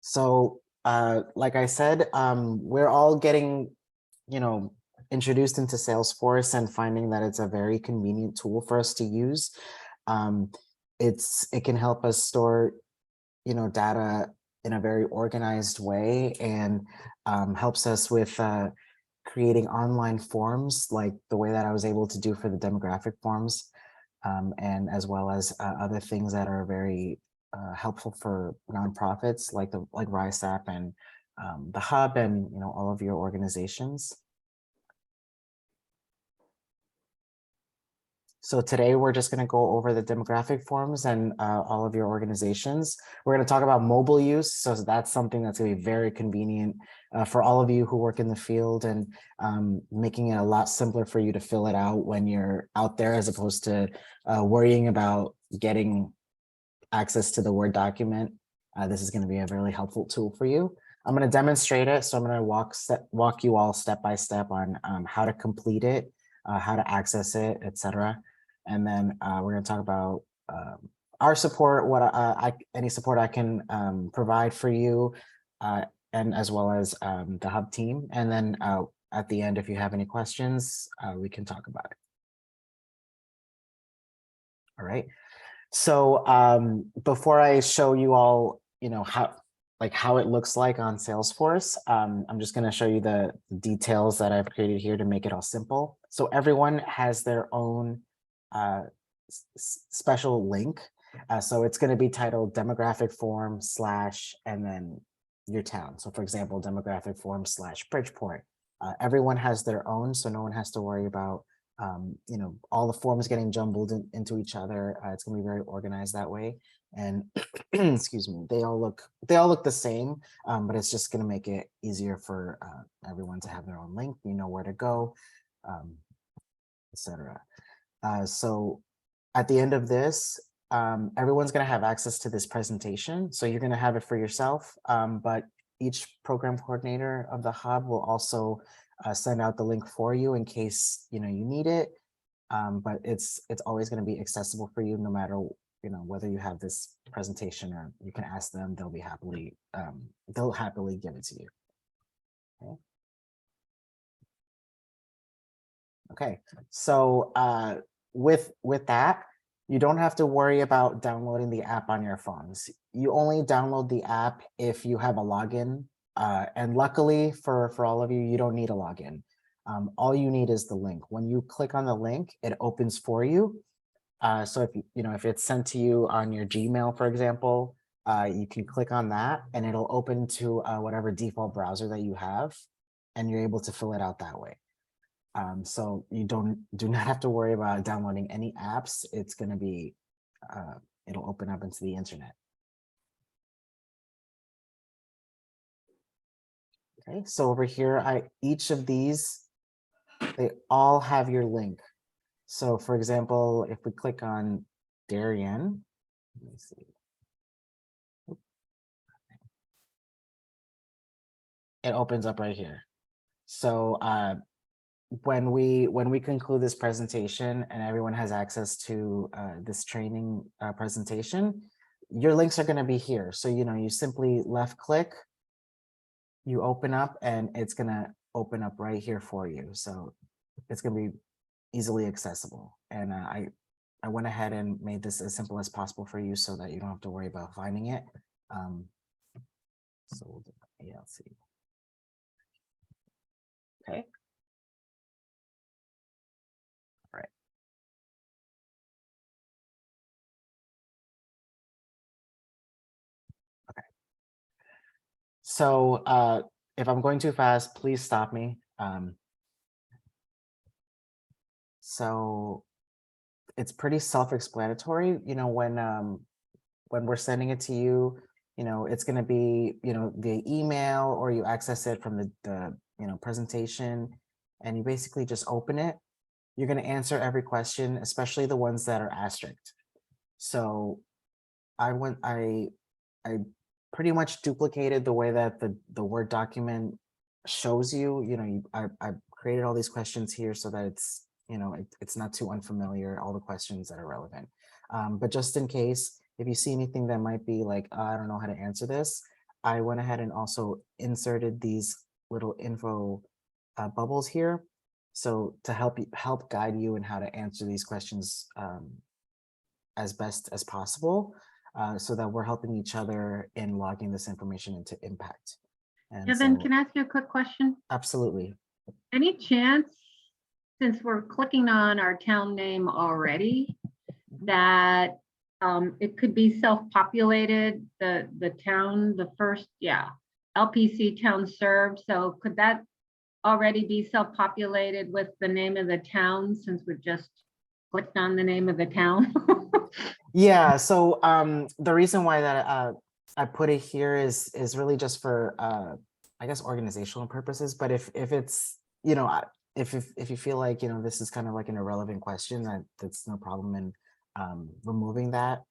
So like I said, we're all getting, introduced into Salesforce and finding that it's a very convenient tool for us to use. It can help us store, data in a very organized way, and helps us with creating online forms like the way that I was able to do for the demographic forms, and as well as other things that are very helpful for nonprofits like RISAP and the hub and all of your organizations. So today we're just going to go over the demographic forms and all of your organizations. We're going to talk about mobile use. So that's something that's going to be very convenient for all of you who work in the field, and making it a lot simpler for you to fill it out when you're out there, as opposed to worrying about getting access to the Word document. This is going to be a really helpful tool for you. I'm going to demonstrate it. So I'm going to walk you all step by step on how to complete it, how to access it, etc. And then we're going to talk about our support, any support I can provide for you, and as well as the hub team. And then at the end, if you have any questions, we can talk about it. All right. So before I show you all, how it looks like on Salesforce, I'm just going to show you the details that I've created here to make it all simple. So everyone has their own special link. So it's going to be titled demographic form / and then your town. So for example, demographic form / Bridgeport. Everyone has their own, so no one has to worry about all the forms getting jumbled into each other. It's going to be very organized that way. And excuse me, they all look the same, but it's just going to make it easier for everyone to have their own link. You know where to go, etc. So at the end of this, everyone's going to have access to this presentation. So you're going to have it for yourself, but each program coordinator of the hub will also send out the link for you in case you need it. But it's always going to be accessible for you no matter you know, whether you have this presentation or you can ask them, they'll happily give it to you. Okay. Okay, so with that, you don't have to worry about downloading the app on your phones. You only download the app if you have a login. And luckily for all of you, you don't need a login. All you need is the link. When you click on the link, it opens for you. So if it's sent to you on your Gmail, for example, you can click on that and it'll open to whatever default browser that you have, and you're able to fill it out that way. So you do not have to worry about downloading any apps. It's going to be, it'll open up into the internet. Okay, so over here, each of these, they all have your link. So for example, if we click on Darien, let me see. It opens up right here. So when we conclude this presentation and everyone has access to this training presentation, your links are going to be here. So you simply left click, you open up, and it's going to open up right here for you. So it's going to be easily accessible. And I went ahead and made this as simple as possible for you so that you don't have to worry about finding it. So we'll do ALC. Okay. All right. Okay. So if I'm going too fast, please stop me. So it's pretty self-explanatory, when we're sending it to you, it's going to be, via email, or you access it from the presentation, and you basically just open it. You're going to answer every question, especially the ones that are asterisked. So I pretty much duplicated the way that the Word document shows you. I created all these questions here so that it's, it's not too unfamiliar, all the questions that are relevant. But just in case, if you see anything that might be like, I don't know how to answer this, I went ahead and also inserted these little info bubbles here. So to help guide you in how to answer these questions as best as possible, so that we're helping each other in logging this information into Impact. And Evan, so, can I ask you a quick question? absolutely. Any chance, since we're clicking on our town name already, that it could be self-populated, the town, the first, LPC town served. So could that already be self-populated with the name of the town, since we just clicked on the name of the town? Yeah, so the reason why that I put it here is really just for I guess organizational purposes. But if it's, if you feel like, this is kind of like an irrelevant question, that's no problem in removing that,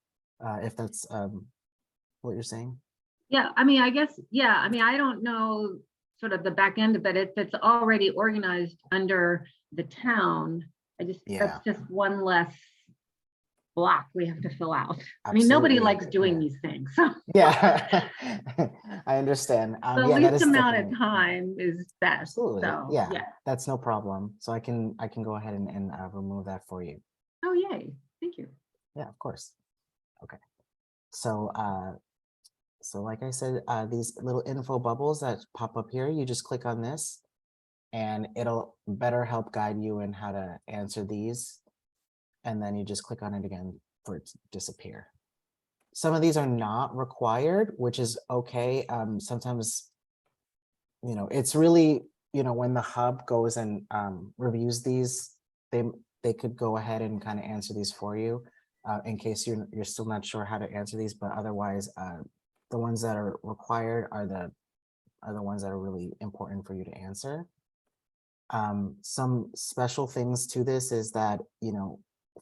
if that's what you're saying. Yeah, I mean, I guess, I don't know sort of the back end of it. If it's already organized under the town, that's just one less block we have to fill out. I mean, nobody likes doing these things. So Yeah, I understand. the Yeah, that least is amount of definitely, time is best. absolutely. So, Yeah, that's no problem. So I can go ahead and remove that for you. Oh, yay. Thank you. Yeah, of course. Okay. So so like I said, these little info bubbles that pop up here, you just click on this and it'll better help guide you in how to answer these. And then you just click on it again for it to disappear. Some of these are not required, which is okay. Sometimes, it's really, when the hub goes and reviews these, they could go ahead and kind of answer these for you in case you're still not sure how to answer these. But otherwise, the ones that are required are the ones that are really important for you to answer. Some special things to this is that,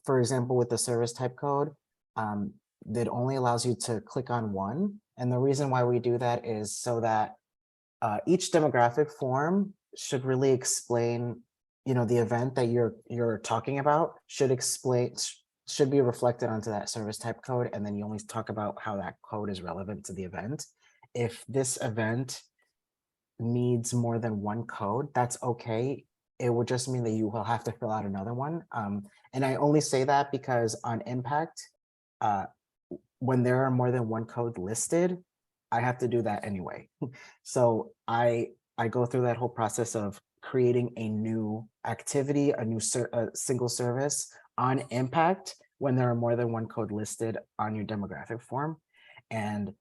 for example, with the service type code, that only allows you to click on one. And the reason why we do that is so that each demographic form should really explain, the event that you're talking about should should be reflected onto that service type code, and then you only talk about how that code is relevant to the event. If this event needs more than one code, that's okay. It would just mean that you will have to fill out another one. And I only say that because on impact, when there are more than one code listed, I have to do that anyway. So I go through that whole process of creating a new activity, a single service on impact when there are more than one code listed on your demographic form. And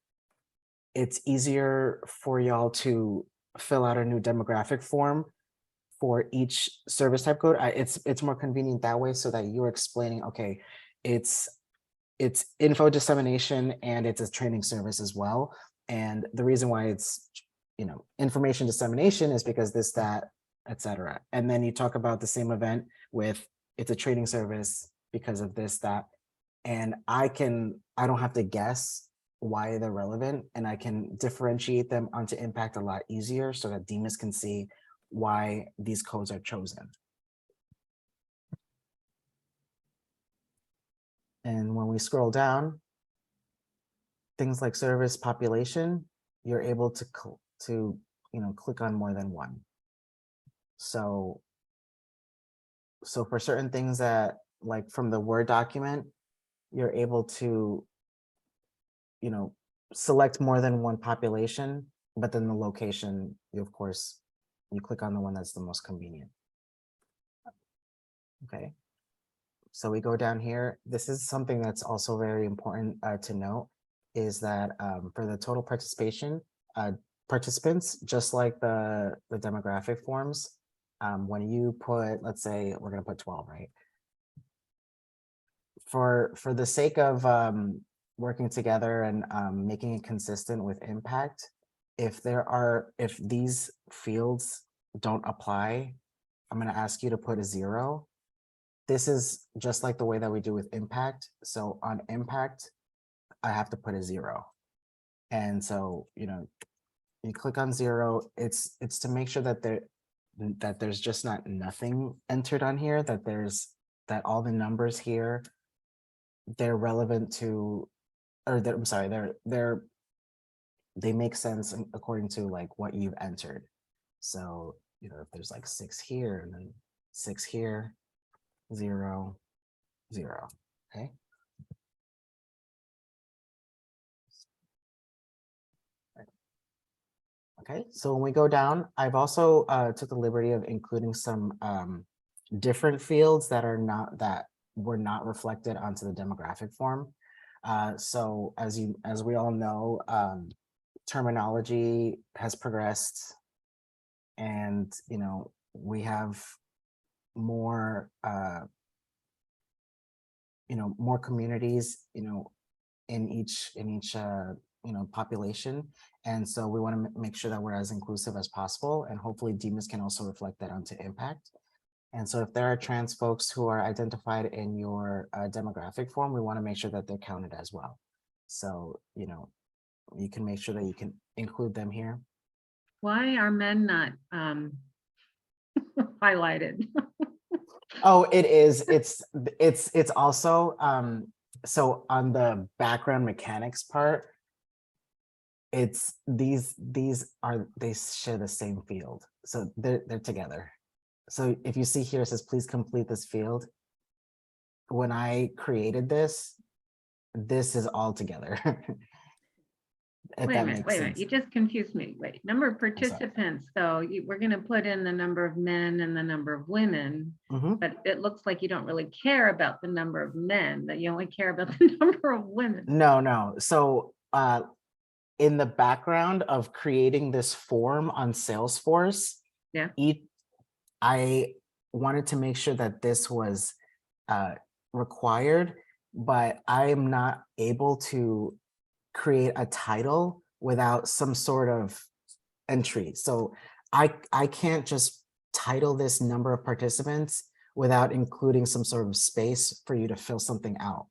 it's easier for y'all to fill out a new demographic form for each service type code. It's more convenient that way, so that you're explaining, okay, it's info dissemination and it's a training service as well. And the reason why it's, information dissemination is because this, that, etc. And then you talk about the same event with it's a training service because of this, that, and I don't have to guess why they're relevant, and I can differentiate them onto impact a lot easier so that Demas can see why these codes are chosen. And when we scroll down, things like service population, you're able to click on more than one. So for certain things that, like from the Word document, you're able to select more than one population, but then the location, you click on the one that's the most convenient. Okay. So we go down here. This is something that's also very important to note, is that for the total participation, participants, just like the demographic forms, when you put, let's say we're going to put 12, right? For the sake of working together and making it consistent with impact, if these fields don't apply, I'm going to ask you to put a 0. This is just like the way that we do with impact. So on impact, I have to put a 0. And so, you click on 0. It's to make sure that there's just not nothing entered on here, that all the numbers here, they're relevant to, or I'm sorry, they make sense according to like what you've entered. So, if there's like 6 here and then 6 here, 0, 0, okay? Okay, so when we go down, I've also took the liberty of including some different fields that were not reflected onto the demographic form. So as we all know, terminology has progressed, and we have more more communities in each population, and so we want to make sure that we're as inclusive as possible, and hopefully Demas can also reflect that onto impact. And so if there are trans folks who are identified in your demographic form, we want to make sure that they're counted as well. So you can make sure that you can include them here. Why are men not highlighted? Oh, it is. It's also so on the background mechanics part, it's they share the same field, so they're together. So if you see here, it says please complete this field. When I created this is all together. Wait a minute, you just confused me. Wait, number of participants, so we're going to put in the number of men and the number of women, but it looks like you don't really care about the number of men, that you only care about the number of women. No. So in the background of creating this form on Salesforce, I wanted to make sure that this was required, but I am not able to create a title without some sort of entry. So I can't just title this number of participants without including some sort of space for you to fill something out.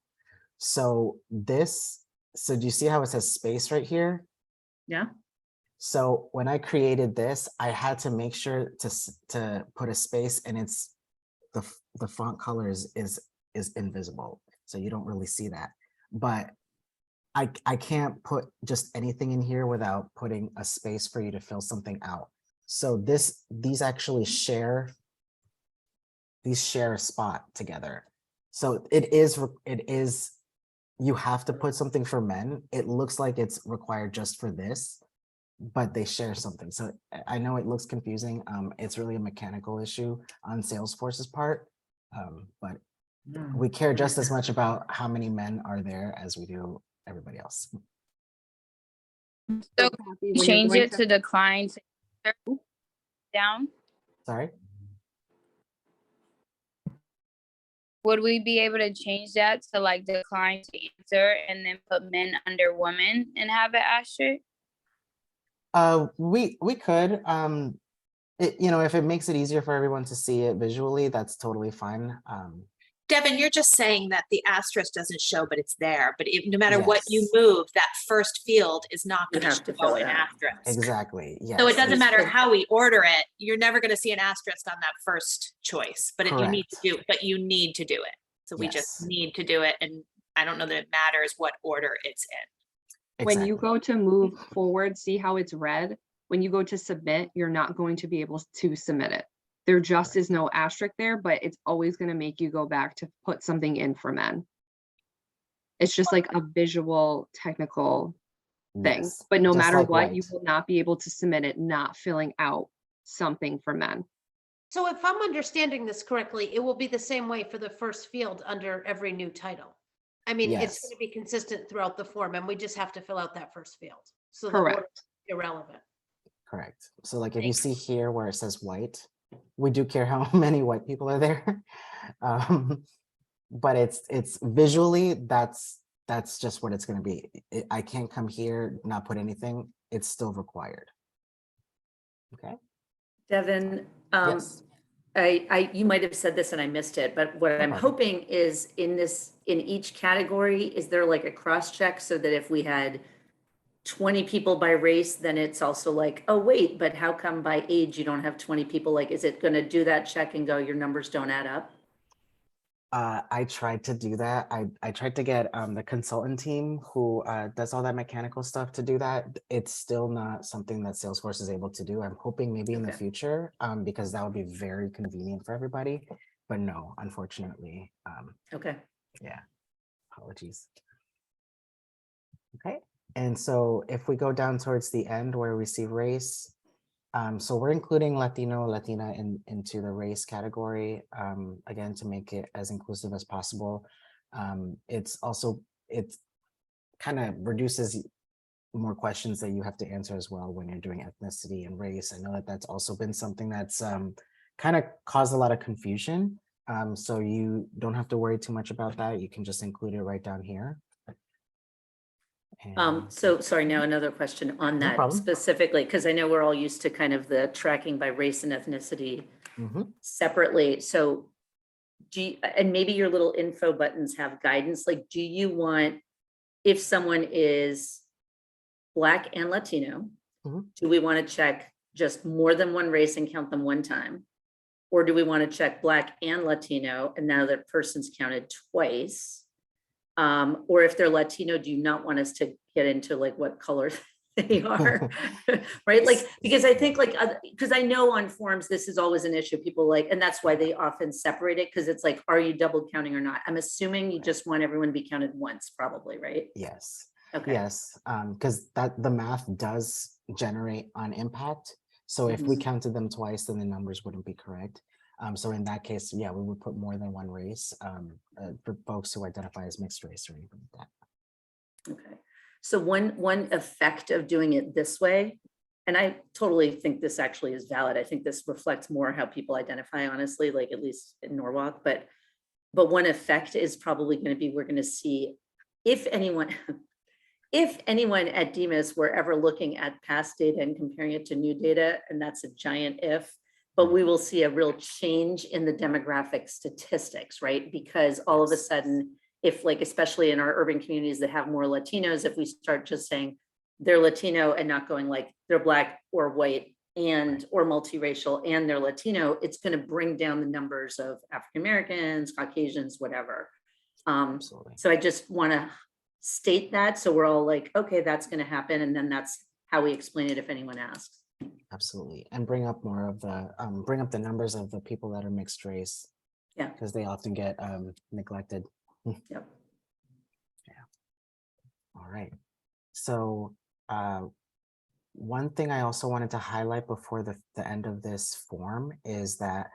So do you see how it says space right here? Yeah. So when I created this, I had to make sure to put a space, and it's the font color is invisible. so you don't really see that. But I can't put just anything in here without putting a space for you to fill something out. So these actually share a spot together. So it is, you have to put something for men. It looks like it's required just for this, but they share something. So I know it looks confusing. It's really a mechanical issue on Salesforce's part. But we care just as much about how many men are there as we do everybody else. So change it to decline down. Sorry? Would we be able to change that to like decline to answer and then put men under women and have it asterisk? We could, if it makes it easier for everyone to see it visually, that's totally fine. Devin, you're just saying that the asterisk doesn't show, but it's there. But no matter what you move, that first field is not going to show an asterisk. Exactly. Yes. So it doesn't matter how we order it. You're never going to see an asterisk on that first choice. But you need to do it. But you need to do it. So we just need to do it. And I don't know that it matters what order it's in. When you go to move forward, see how it's red. When you go to submit, you're not going to be able to submit it. There just is no asterisk there, but it's always going to make you go back to put something in for men. It's just like a visual technical thing, but no matter what, you will not be able to submit it not filling out something for men. So if I'm understanding this correctly, it will be the same way for the first field under every new title. I mean, it's going to be consistent throughout the form, and we just have to fill out that first field. So the order is irrelevant. Correct. So like if you see here where it says white, we do care how many white people are there. But it's visually, that's just what it's going to be. I can't come here, not put anything. It's still required. Okay. Devin, you might have said this and I missed it, but what I'm hoping is in each category, is there like a cross check so that if we had 20 people by race, then it's also like, oh wait, but how come by age you don't have 20 people? Like, is it going to do that check and go, your numbers don't add up? I tried to do that. I tried to get the consultant team who does all that mechanical stuff to do that. It's still not something that Salesforce is able to do. I'm hoping maybe in the future, because that would be very convenient for everybody. But no, unfortunately. Okay. Yeah. Apologies. Okay. And so if we go down towards the end where we see race, so we're including Latino, Latina into the race category, again, to make it as inclusive as possible. It kind of reduces more questions that you have to answer as well when you're doing ethnicity and race. I know that that's also been something that's kind of caused a lot of confusion. So you don't have to worry too much about that. You can just include it right down here. So sorry, now another question on that specifically, because I know we're all used to kind of the tracking by race and ethnicity separately. So and maybe your little info buttons have guidance, like, do you want, if someone is Black and Latino, do we want to check just more than one race and count them one time? Or do we want to check Black and Latino and now that person's counted twice? Or if they're Latino, do you not want us to get into like what color they are, right? Like, because I think like, because I know on forms, this is always an issue. People like, and that's why they often separate it, because it's like, are you double counting or not? I'm assuming you just want everyone to be counted once, probably, right? Yes. Okay. Yes, because the math does generate on impact. So if we counted them twice, then the numbers wouldn't be correct. So in that case, yeah, we would put more than one race for folks who identify as mixed race or anything like that. Okay. So one effect of doing it this way, and I totally think this actually is valid. I think this reflects more how people identify, honestly, like at least in Norwalk, but one effect is probably going to be, we're going to see if anyone at DEMIS were ever looking at past data and comparing it to new data, and that's a giant if, but we will see a real change in the demographic statistics, right? Because all of a sudden, if like, especially in our urban communities that have more Latinos, if we start just saying they're Latino and not going like they're Black or white and or multiracial and they're Latino, it's going to bring down the numbers of African Americans, Caucasians, whatever. So I just want to state that, so we're all like, okay, that's going to happen, and then that's how we explain it if anyone asks. Absolutely. And bring up more of the, bring up the numbers of the people that are mixed race. Yeah. Because they often get neglected. Yep. All right. So one thing I also wanted to highlight before the end of this form is that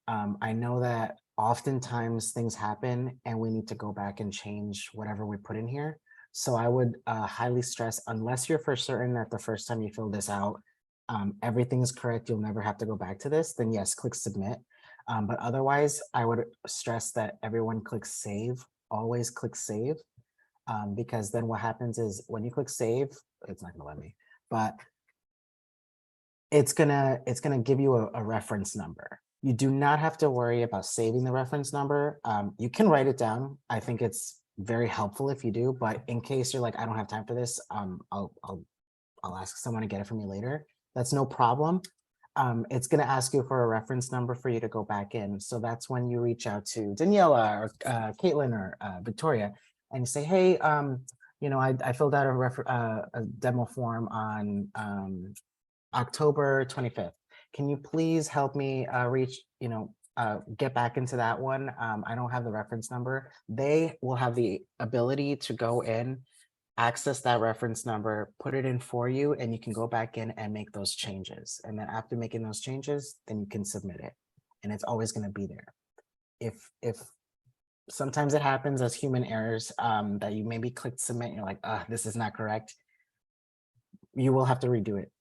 I know that oftentimes things happen and we need to go back and change whatever we put in here. So I would highly stress, unless you're for certain that the first time you fill this out, everything's correct, you'll never have to go back to this, then yes, click submit. But otherwise, I would stress that everyone clicks save, always click save. Because then what happens is when you click save, it's not gonna let me, but it's gonna give you a reference number. You do not have to worry about saving the reference number. You can write it down. I think it's very helpful if you do, but in case you're like, I don't have time for this, I'll ask someone to get it for me later. That's no problem. It's going to ask you for a reference number for you to go back in. So that's when you reach out to Daniela or Caitlin or Victoria and you say, hey, you know, I filled out a demo form on October 25th. Can you please help me get back into that one? I don't have the reference number. They will have the ability to go in, access that reference number, put it in for you, and you can go back in and make those changes. And then after making those changes, then you can submit it. And it's always going to be there. If sometimes it happens as human errors that you maybe click submit, and you're like, this is not correct, you will have to redo it.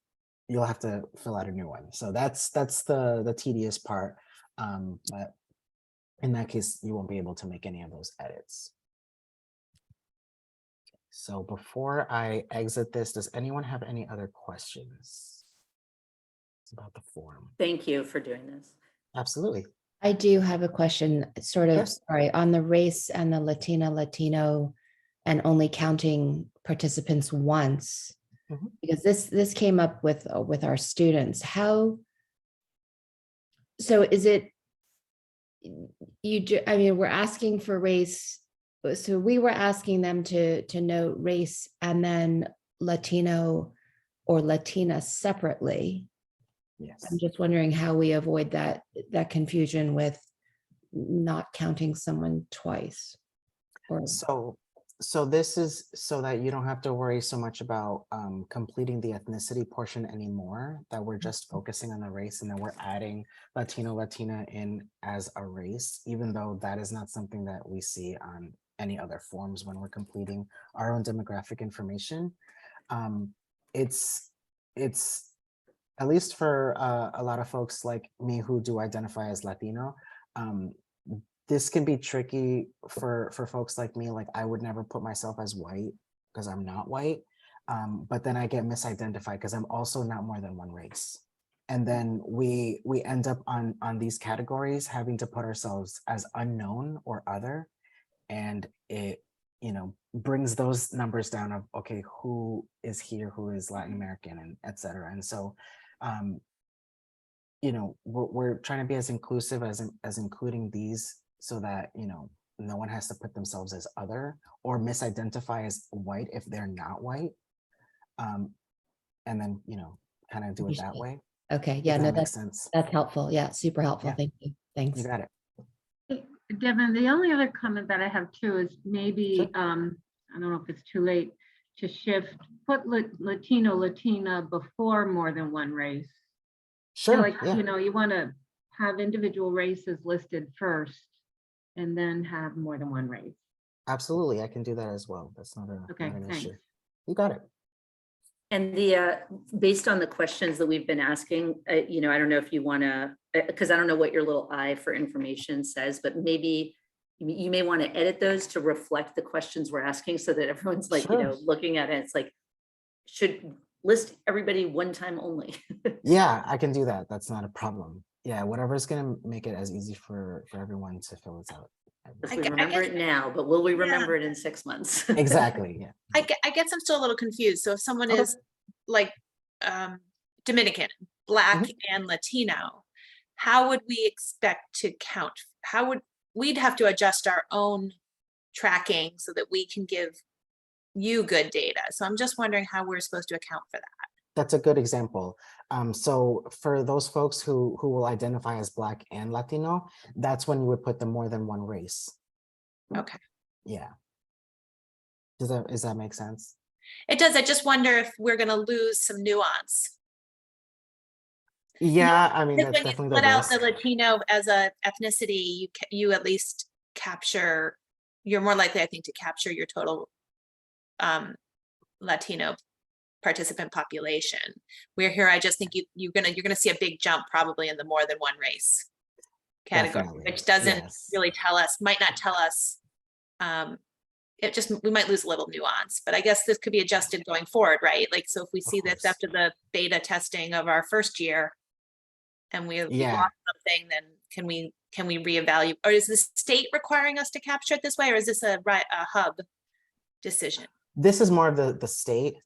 You'll have to fill out a new one. So that's the tedious part. But in that case, you won't be able to make any of those edits. So before I exit this, does anyone have any other questions about the form? Thank you for doing this. Absolutely. I do have a question, sort of, Yes. sorry, on the race and the Latino, and only counting participants once, because this came up with our students. How, so is it, I mean, we're asking for race, so we were asking them to note race and then Latino or Latina separately. Yes. I'm just wondering how we avoid that confusion with not counting someone twice. So this is so that you don't have to worry so much about completing the ethnicity portion anymore, that we're just focusing on the race, and then we're adding Latino, Latina in as a race, even though that is not something that we see on any other forms when we're completing our own demographic information. It's at least for a lot of folks like me who do identify as Latino, this can be tricky for folks like me. Like I would never put myself as white because I'm not white, but then I get misidentified because I'm also not more than one race. And then we end up on these categories having to put ourselves as unknown or other, and it brings those numbers down of, okay, who is here, who is Latin American, and et cetera. And so we're trying to be as inclusive as including these, so that no one has to put themselves as other or misidentify as white if they're not white, and then kind of do it that way. Okay, yeah, no, that makes that's sense. that's helpful. Yeah, super helpful. Yeah. Thank you. Thanks. You got it. Devin, the only other comment that I have too is maybe, I don't know if it's too late to put Latino, Latina before more than one race. Sure. Like, yeah. you want to have individual races listed first and then have more than one race. Absolutely, I can do that as well. That's not an Thanks. issue. You got it. And based on the questions that we've been asking, I don't know if you want to, because I don't know what your little I for information says, but maybe you may want to edit those to reflect the questions we're asking, so that everyone's like, Sure. looking at it. It's like, should list everybody one time only. Yeah, I can do that. That's not a problem. Yeah, whatever's gonna make it as easy for everyone to fill this out. We remember it now, but will we remember it in 6 months? Exactly. Yeah. I guess I'm still a little confused. So if someone is like Dominican, Black, and Latino, how would we expect to count? We'd have to adjust our own tracking so that we can give you good data. So I'm just wondering how we're supposed to account for that. That's a good example. So for those folks who will identify as Black and Latino, that's when you would put the more than one race. Okay. Yeah. Does that make sense? It does. I just wonder if we're going to lose some nuance. Yeah, I mean, Because that's when you definitely split the out the risk. Latino as a ethnicity, you at least capture, you're more likely, I think, to capture your total Latino participant population. We're here, I just think you're gonna see a big jump probably in the more than one race category, Definitely. which doesn't Yes. really tell us, might not tell us. We might lose a little nuance, but I guess this could be adjusted going forward, right? Like, so if we see this after the beta testing of our first year and we Yeah. lost something, then can we reevaluate? Or is the state requiring us to capture it this way, or is this a hub decision? This is more of the state,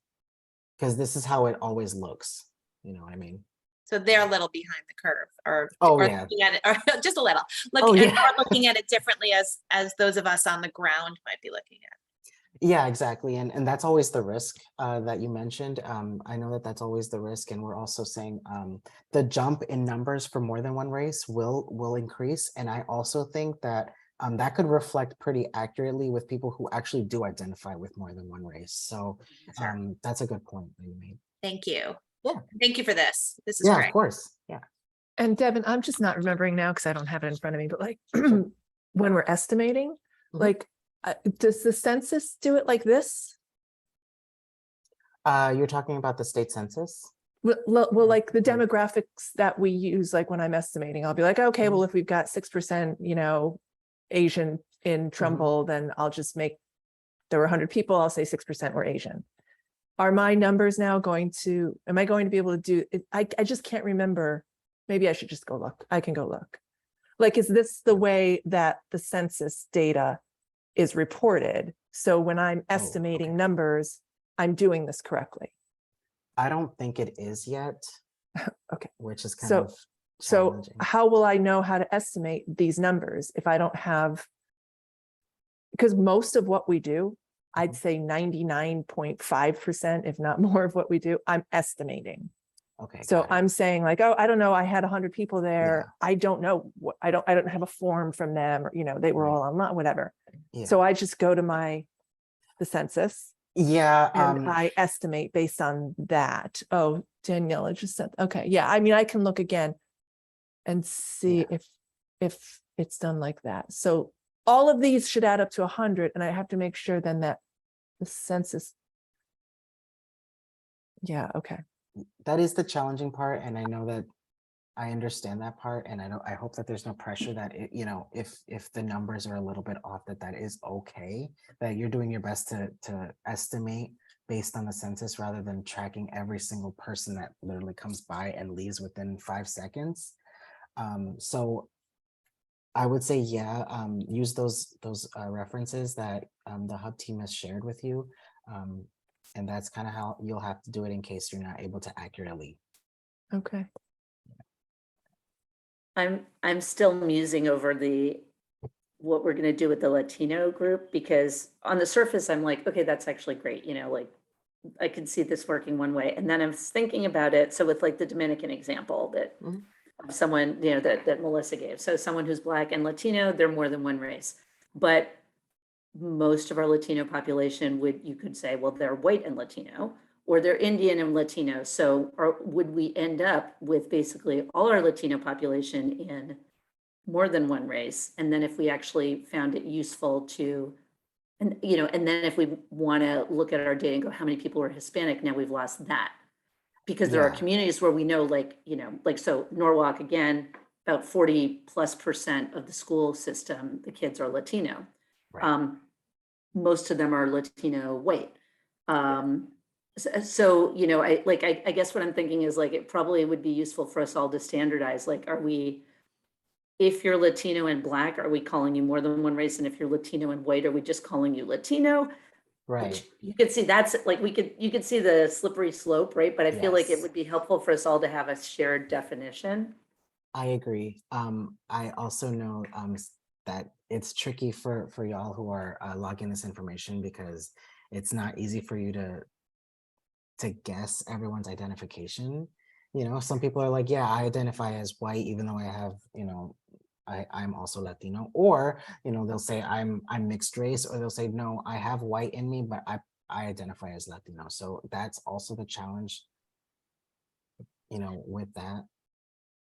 because this is how it always looks. You know what I mean? So they're a little behind the curve, or, Oh, or yeah. looking at it, or just a little. Oh, yeah. Or looking at it differently as those of us on the ground might be looking at. Yeah, exactly. And that's always the risk that you mentioned. I know that that's always the risk. And we're also saying the jump in numbers for more than one race will increase. And I also think that that could reflect pretty accurately with people who actually do identify with more than one race. So that's a good point that you made. Thank you. Yeah. Thank you for this. This is Yeah, great. of course. Yeah. And Devin, I'm just not remembering now because I don't have it in front of me, but like when we're estimating, like, does the census do it like this? You're talking about the state census? Well, like the demographics that we use, like when I'm estimating, I'll be like, okay, well, if we've got 6%, you know, Asian in Trumbull, then I'll just make, there were 100 people, I'll say 6% were Asian. Are my numbers now going to, am I going to be able to do it? I just can't remember. Maybe I should just go look. I can go look. Like, is this the way that the census data is reported? So when I'm estimating numbers, I'm doing this correctly. I don't think it is yet. Okay. Which is kind of so challenging. how will I know how to estimate these numbers if I don't have, because most of what we do, I'd say 99.5%, if not more of what we do, I'm estimating. Okay. So I'm saying like, oh, I don't know, I had 100 people there. Yeah. I don't know what, I don't have a form from them, or, you know, they were all online, whatever. Yeah. So I just go to the census. Yeah. And I estimate based on that. Oh, Daniela just said, okay. Yeah. I mean, I can look again and see if it's done like that. So all of these should add up to 100. And I have to make sure then that the census. Yeah. Okay. That is the challenging part. And I know that I understand that part. And I hope that there's no pressure that it, you know, if the numbers are a little bit off, that is okay, that you're doing your best to estimate based on the census rather than tracking every single person that literally comes by and leaves within 5 seconds. So I would say, yeah, use those references that the hub team has shared with you. And that's kind of how you'll have to do it in case you're not able to accurately. Okay. I'm still musing over what we're going to do with the Latino group, because on the surface, I'm like, okay, that's actually great. You know, like I could see this working one way. And then I was thinking about it. So with like the Dominican example that someone, you know, that Melissa gave. So someone who's Black and Latino, they're more than one race. But most of our Latino population you could say, well, they're white and Latino, or they're Indian and Latino. So would we end up with basically all our Latino population in more than one race? And then if we actually found it useful to, and you know, and then if we want to look at our data and go, how many people are Hispanic? Now we've lost that, because there are communities where we know, like, you know, like, so Norwalk, again, about 40+% of the school system, the kids are Latino. Right. Most of them are Latino white. So, you know, I guess what I'm thinking is, like, it probably would be useful for us all to standardize, like, if you're Latino and Black, are we calling you more than one race? And if you're Latino and white, are we just calling you Latino? Right. Which you could see, that's like, you could see the slippery slope, right? But I feel like it would be helpful for us all to have a shared definition. I agree. I also know that it's tricky for y'all who are logging this information, because it's not easy for you to guess everyone's identification. You know, some people are like, yeah, I identify as white, even though I have, you know, I'm also Latino, or, you know, they'll say I'm mixed race, or they'll say, no, I have white in me, but I identify as Latino. So that's also the challenge, you know, with that.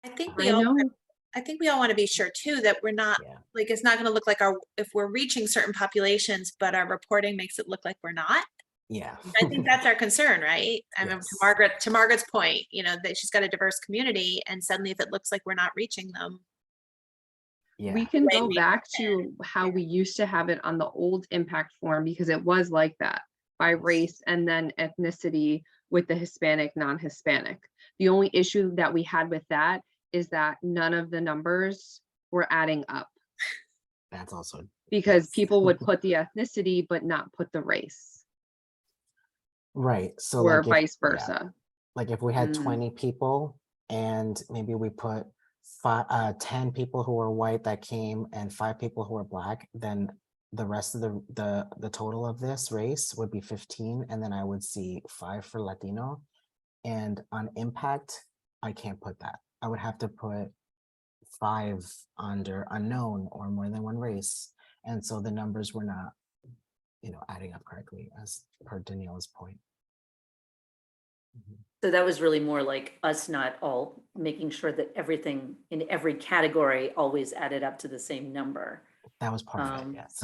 I think we all want to be sure too that we're not like, it's not going to look like if we're reaching certain populations, but our reporting makes it look like we're not. Yeah. I think that's our concern, right? I mean, to Margaret's point, you know, that she's got a diverse community, and suddenly if it looks like we're not reaching them. We can go back to how we used to have it on the old impact form, because it was like that, by race and then ethnicity with the Hispanic, non-Hispanic. The only issue that we had with that is that none of the numbers were adding up. That's also because people would put the ethnicity but not put the race. Right. So or like vice versa. Like if we had 20 people and maybe we put 10 people who were white that came and 5 people who were black, then the rest of the total of this race would be 15, and then I would see 5 for Latino. And on impact, I can't put that. I would have to put 5 under unknown or more than one race. And so the numbers were not, adding up correctly, as per Daniela's point. So that was really more like us not all making sure that everything in every category always added up to the same number. That was part of it, yes.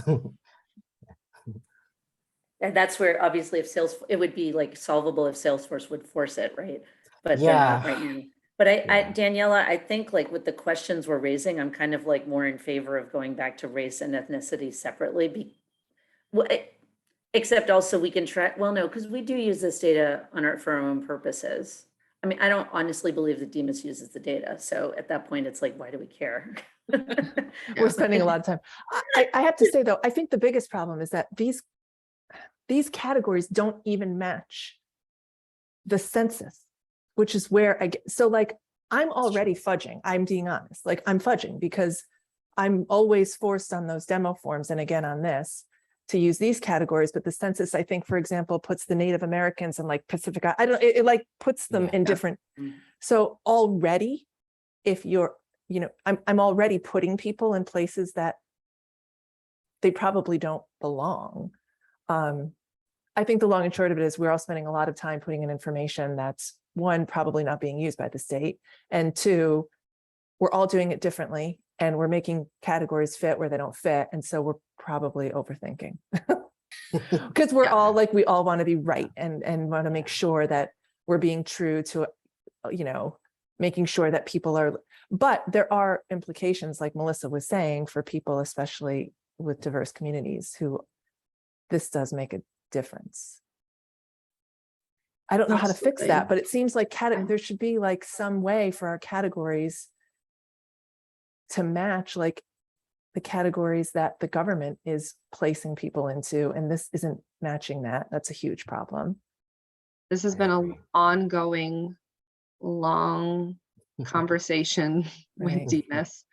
And that's where obviously if it would be like solvable if Salesforce would force it, right? But they're not right now. But I Daniela, I think like with the questions we're raising, I'm kind of like more in favor of going back to race and ethnicity separately. Except also we can track, well, no, because we do use this data for our own purposes. I mean, I don't honestly believe that Demas uses the data. So at that point, it's like, why do we care? We're spending a lot of time. I have to say though, I think the biggest problem is that these categories don't even match the census, which is where I get, so like, I'm already fudging, I'm being honest, like I'm fudging because I'm always forced on those demo forms. And again, on this, to use these categories, but the census, I think, for example, puts the Native Americans and like Pacific, it like puts them in different. So already, if you're, I'm already putting people in places that they probably don't belong. I think the long and short of it is we're all spending a lot of time putting in information that's, one, probably not being used by the state, and 2, we're all doing it differently and we're making categories fit where they don't fit. And so we're probably overthinking because we're all like, we all want to be right and want to make sure that we're being true to, making sure that people are, but there are implications, like Melissa was saying, for people, especially with diverse communities, who this does make a difference. I don't know how to fix that, but it seems like there should be like some way for our categories to match like the categories that the government is placing people into, and this isn't matching that. That's a huge problem. This has been an ongoing, long conversation with Demas.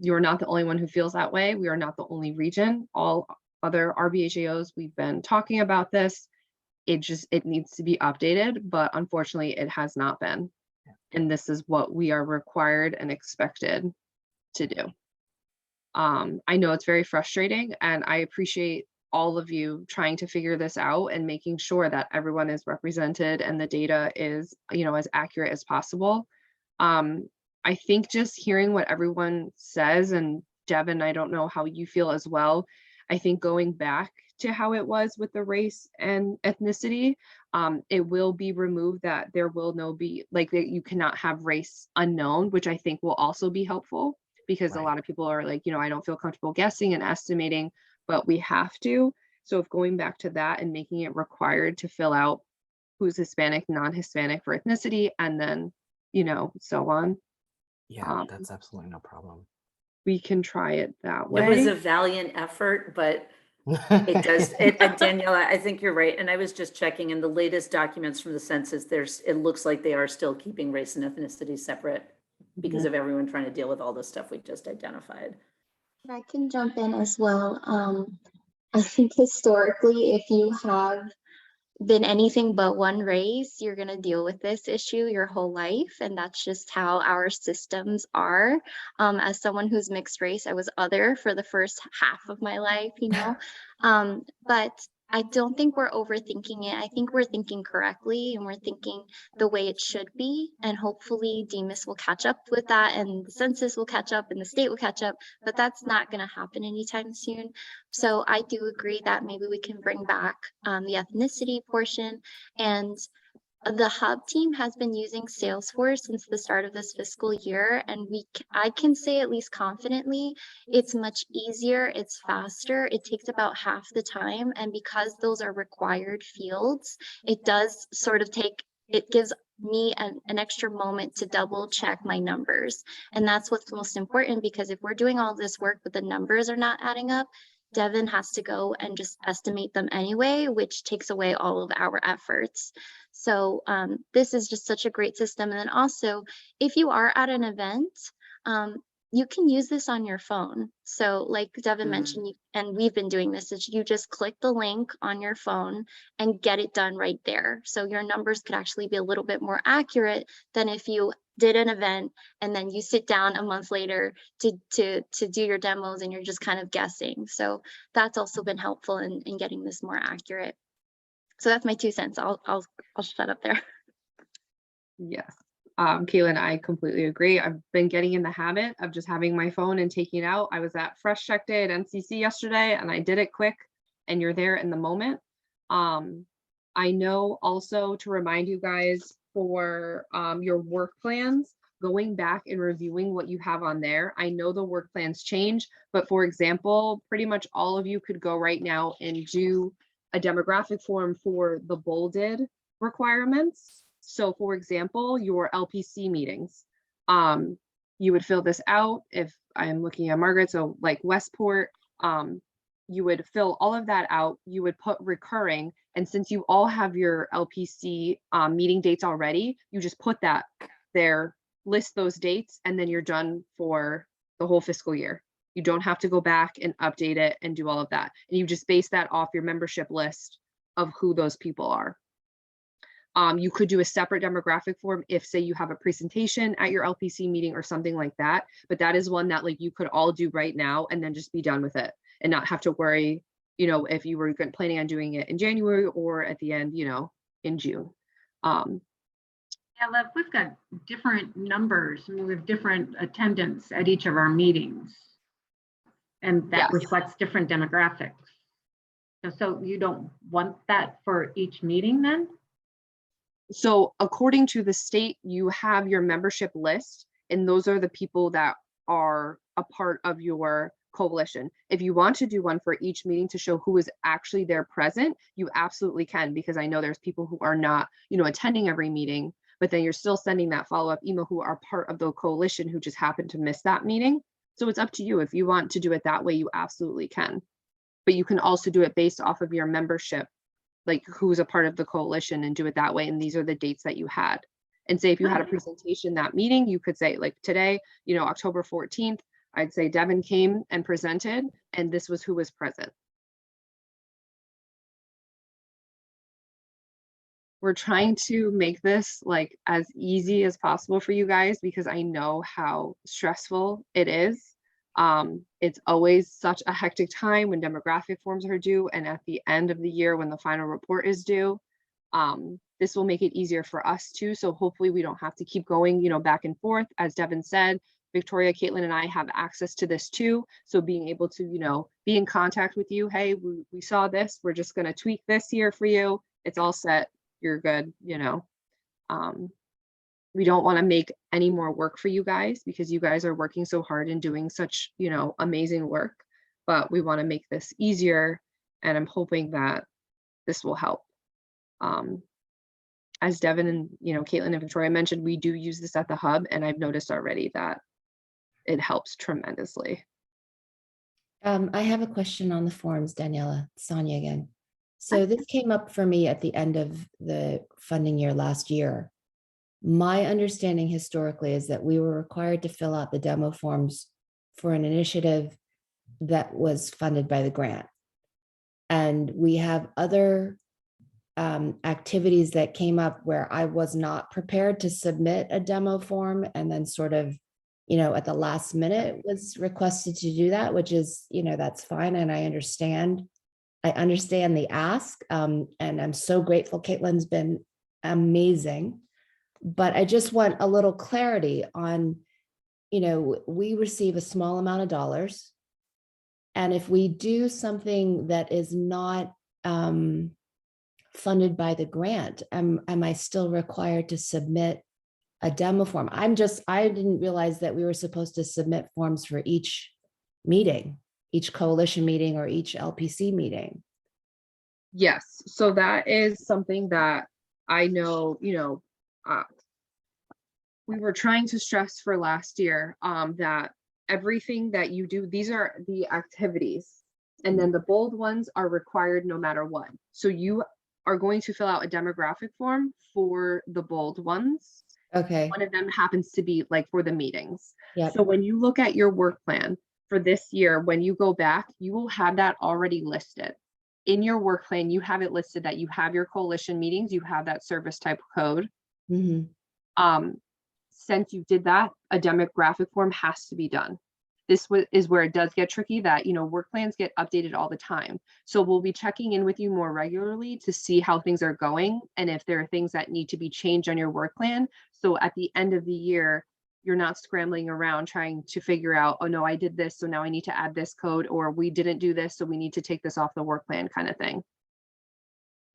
You're not the only one who feels that way. We are not the only region. All other RBHAOs, we've been talking about this. It needs to be updated, but unfortunately it has not been. And this is what we are required and expected to do. I know it's very frustrating, and I appreciate all of you trying to figure this out and making sure that everyone is represented and the data is, as accurate as possible. I think just hearing what everyone says, and Devin, I don't know how you feel as well. I think going back to how it was with the race and ethnicity, it will be removed, that there will be that you cannot have race unknown, which I think will also be helpful, because a lot of people are like, I don't feel comfortable guessing and estimating, but we have to. So if going back to that and making it required to fill out who's Hispanic, non-Hispanic for ethnicity, and then, so on. Yeah, that's absolutely no problem. We can try it that way. It was a valiant effort, but it does, and Daniela, I think you're right. And I was just checking in the latest documents from the census, it looks like they are still keeping race and ethnicity separate because of everyone trying to deal with all the stuff we just identified. I can jump in as well. I think historically, if you have been anything but one race, you're going to deal with this issue your whole life. And that's just how our systems are. As someone who's mixed race, I was other for the first half of my life, you know. But I don't think we're overthinking it. I think we're thinking correctly and we're thinking the way it should be. And hopefully DEMIS will catch up with that and the census will catch up and the state will catch up. But that's not going to happen anytime soon. So I do agree that maybe we can bring back the ethnicity portion. And the hub team has been using Salesforce since the start of this fiscal year, and I can say at least confidently, it's much easier, it's faster, it takes about half the time, and because those are required fields, it does sort of it gives me an extra moment to double check my numbers. And that's what's most important, because if we're doing all this work but the numbers are not adding up, Devin has to go and just estimate them anyway, which takes away all of our efforts. So this is just such a great system. And then also, if you are at an event, you can use this on your phone. So like Devin mentioned, and we've been doing this, is you just click the link on your phone and get it done right there. So your numbers could actually be a little bit more accurate than if you did an event and then you sit down a month later to do your demos and you're just kind of guessing. So that's also been helpful in getting this more accurate. So that's my 2 cents. I'll shut up there. Yes. Caitlin, I completely agree. I've been getting in the habit of just having my phone and taking it out. I was at Fresh Check Day at NCC yesterday and I did it quick and you're there in the moment. I know also to remind you guys for your work plans, going back and reviewing what you have on there. I know the work plans change, but for example, pretty much all of you could go right now and do a demographic form for the bolded requirements. So for example, your LPC meetings, you would fill this out. If I'm looking at Margaret, so like Westport, you would fill all of that out. You would put recurring. And since you all have your LPC meeting dates already, you just put that there, list those dates, and then you're done for the whole fiscal year. You don't have to go back and update it and do all of that. And you just base that off your membership list of who those people are. You could do a separate demographic form if, say, you have a presentation at your LPC meeting or something like that. But that is one that like you could all do right now and then just be done with it and not have to worry, you know, if you were planning on doing it in January or at the end, you know, in June. Yeah, Lev, we've got different numbers. I mean, we have different attendance at each of our meetings. And that reflects different demographics. So you don't want that for each meeting then? So according to the state, you have your membership list, and those are the people that are a part of your coalition. If you want to do one for each meeting to show who is actually there present, you absolutely can, because I know there's people who are not, you know, attending every meeting, but then you're still sending that follow-up email who are part of the coalition who just happened to miss that meeting. So it's up to you. If you want to do it that way, you absolutely can. But you can also do it based off of your membership, like who's a part of the coalition, and do it that way. And these are the dates that you had. And say if you had a presentation that meeting, you could say like today, you know, October 14th, I'd say Devin came and presented, and this was who was present. We're trying to make this like as easy as possible for you guys, because I know how stressful it is. It's always such a hectic time when demographic forms are due, and at the end of the year when the final report is due. This will make it easier for us too. So hopefully we don't have to keep going, you know, back and forth. As Devin said, Victoria, Caitlin, and I have access to this too. So being able to, you know, be in contact with you. Hey, we saw this. We're just going to tweak this here for you. It's all set. You're good. You know, we don't want to make any more work for you guys, because you guys are working so hard and doing such, you know, amazing work, but we want to make this easier. And I'm hoping that this will help. As Devin and, you know, Caitlin and Victoria mentioned, we do use this at the hub, and I've noticed already that it helps tremendously. I have a question on the forms, Daniela. Sonia again. So this came up for me at the end of the funding year last year. My understanding historically is that we were required to fill out the demo forms for an initiative that was funded by the grant. And we have other activities that came up where I was not prepared to submit a demo form, and then sort of, at the last minute was requested to do that, which is, that's fine. And I understand the ask. And I'm so grateful. Caitlin's been amazing, but I just want a little clarity on, we receive a small amount of dollars. And if we do something that is not funded by the grant, am I still required to submit a demo form? I didn't realize that we were supposed to submit forms for each meeting, each coalition meeting or each LPC meeting. Yes, so that is something that I know, we were trying to stress for last year, that everything that you do, these are the activities, and then the bold ones are required no matter what. So you are going to fill out a demographic form for the bold ones. Okay. One of them happens to be like for the meetings. Yep. So when you look at your work plan for this year, when you go back, you will have that already listed. In your work plan, you have it listed that you have your coalition meetings, you have that service type code. Mm-hmm. Since you did that, a demographic form has to be done. This is where it does get tricky, that, work plans get updated all the time. So we'll be checking in with you more regularly to see how things are going and if there are things that need to be changed on your work plan. So at the end of the year, you're not scrambling around trying to figure out, oh no, I did this, so now I need to add this code, or we didn't do this, so we need to take this off the work plan kind of thing.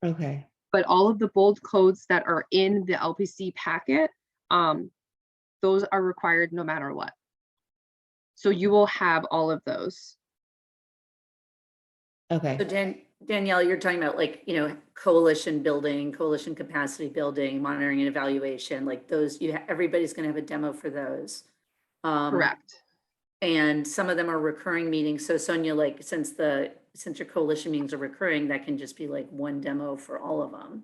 Okay. But all of the bold codes that are in the LPC packet, those are required no matter what. So you will have all of those. Okay. So Danielle, you're talking about coalition building, coalition capacity building, monitoring and evaluation, like those, everybody's going to have a demo for those. Correct. And some of them are recurring meetings. So Sonia, since your coalition meetings are recurring, that can just be like one demo for all of them.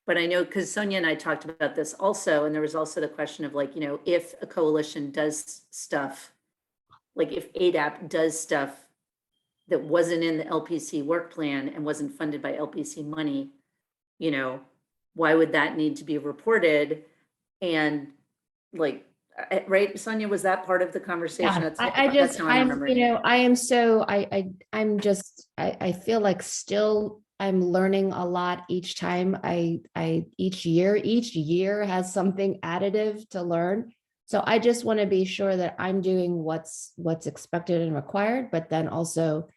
But I know, because Sonia and I talked about this also, and there was also the question of if a coalition does stuff, like if ADAP does stuff that wasn't in the LPC work plan and wasn't funded by LPC money, why would that need to be reported? And right, Sonia, was that part of the conversation? Yeah, I feel like still I'm learning a lot each time. Each year has something additive to learn. So I just want to be sure that I'm doing what's expected and required, but then also,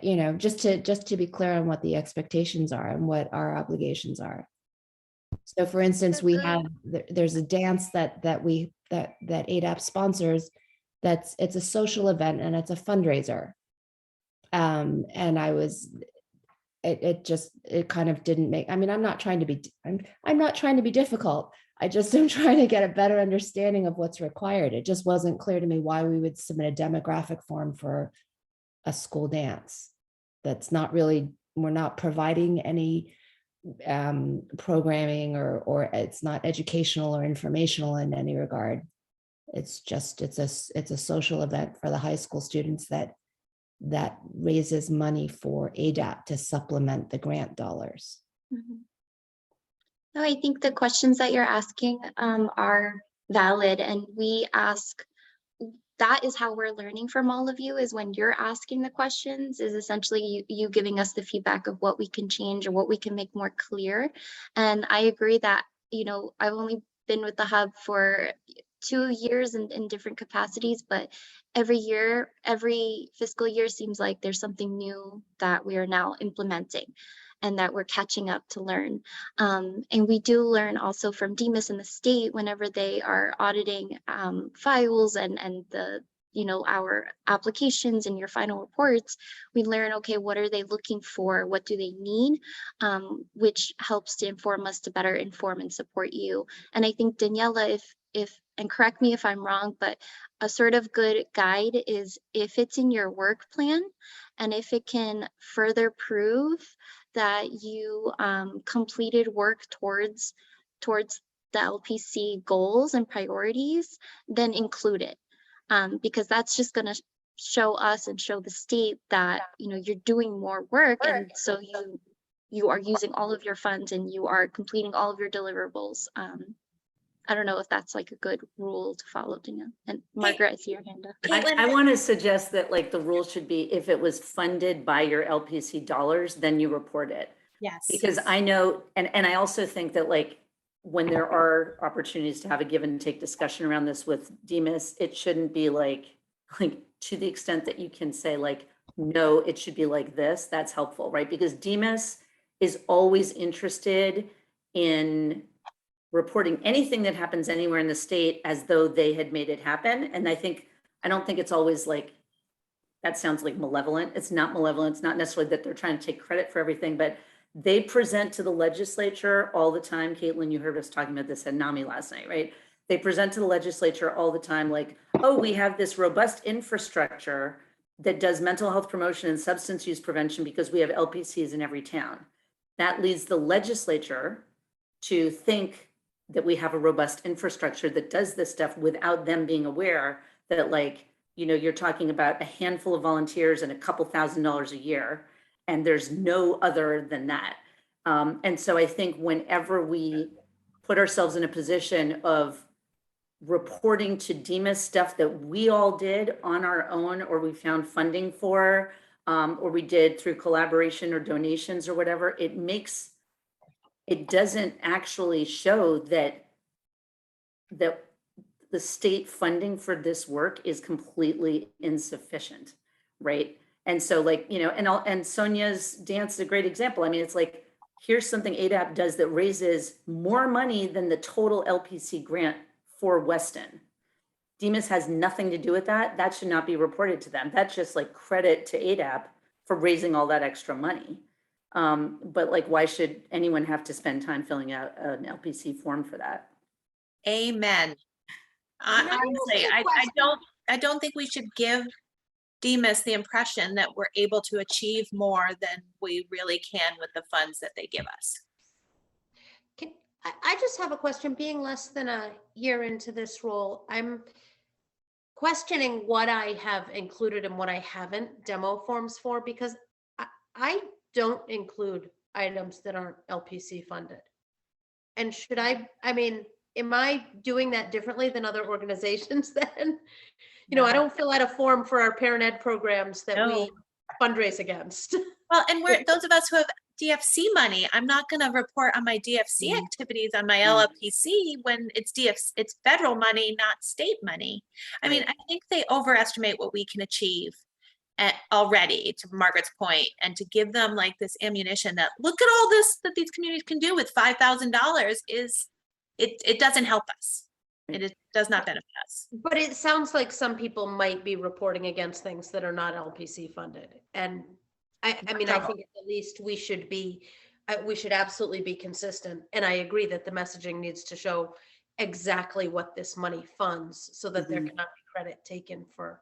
just to be clear on what the expectations are and what our obligations are. So for instance, there's a dance that ADAP sponsors, it's a social event and it's a fundraiser. And it kind of didn't make, I'm not trying to be difficult. I just am trying to get a better understanding of what's required. It just wasn't clear to me why we would submit a demographic form for a school dance. That's not really, we're not providing any programming or it's not educational or informational in any regard. It's a social event for the high school students that raises money for ADAP to supplement the grant dollars. Mm-hmm. No, I think the questions that you're asking are valid, and we ask, that is how we're learning from all of you, is when you're asking the questions, is essentially you giving us the feedback of what we can change or what we can make more clear. And I agree that, I've only been with the hub for 2 years in different capacities, but every year, every fiscal year seems like there's something new that we are now implementing and that we're catching up to learn. And we do learn also from DEMIS in the state whenever they are auditing files and the our applications and your final reports, we learn, okay, what are they looking for? What do they need? Which helps to inform us to better inform and support you. And I think Daniela, and correct me if I'm wrong, but a sort of good guide is if it's in your work plan and if it can further prove that you completed work towards the LPC goals and priorities, then include it. Because that's just going to show us and show the state that, you know, you're doing more work, and so you are using all of your funds and you are completing all of your deliverables. I don't know if that's like a good rule to follow, Danielle. And Margaret, I see your hand up. I want to suggest that like the rule should be, if it was funded by your LPC dollars, then you report it. Yes. Because I know, and I also think that like when there are opportunities to have a give and take discussion around this with Demas, it shouldn't be like to the extent that you can say like, no, it should be like this, that's helpful, right? Because Demas is always interested in reporting anything that happens anywhere in the state as though they had made it happen. And I don't think it's always like, that sounds like malevolent. It's not malevolent. It's not necessarily that they're trying to take credit for everything, but they present to the legislature all the time. Caitlin, you heard us talking about this at NAMI last night, right? They present to the legislature all the time like, oh, we have this robust infrastructure that does mental health promotion and substance use prevention because we have LPCs in every town. That leads the legislature to think that we have a robust infrastructure that does this stuff without them being aware that like, you know, you're talking about a handful of volunteers and a couple $1,000s a year, and there's no other than that. And so I think whenever we put ourselves in a position of reporting to Demas stuff that we all did on our own, or we found funding for, or we did through collaboration or donations or whatever, it doesn't actually show that the state funding for this work is completely insufficient, right? And so like, you know, and Sonia's dance is a great example. I mean, it's like, here's something ADAP does that raises more money than the total LPC grant for Weston. Demas has nothing to do with that. That should not be reported to them. That's just like credit to ADAP for raising all that extra money. But like, why should anyone have to spend time filling out an LPC form for that? Amen. Honestly, I don't think we should give Demas the impression that we're able to achieve more than we really can with the funds that they give us. I just have a question. Being less than a year into this role, I'm questioning what I have included and what I haven't demo forms for, because I don't include items that aren't LPC funded. And should I mean, am I doing that differently than other organizations then? You know, I don't fill out a form for our parent ed programs that we fundraise against. Well, and we're those of us who have DFC money, I'm not going to report on my DFC activities on my LPC when it's federal money, not state money. I mean, I think they overestimate what we can achieve already, to Margaret's point, and to give them like this ammunition that look at all this that these communities can do with $5,000 is it doesn't help us. It does not benefit us. But it sounds like some people might be reporting against things that are not LPC funded. And I mean, I think at the least we should absolutely be consistent. And I agree that the messaging needs to show exactly what this money funds so that there cannot be credit taken for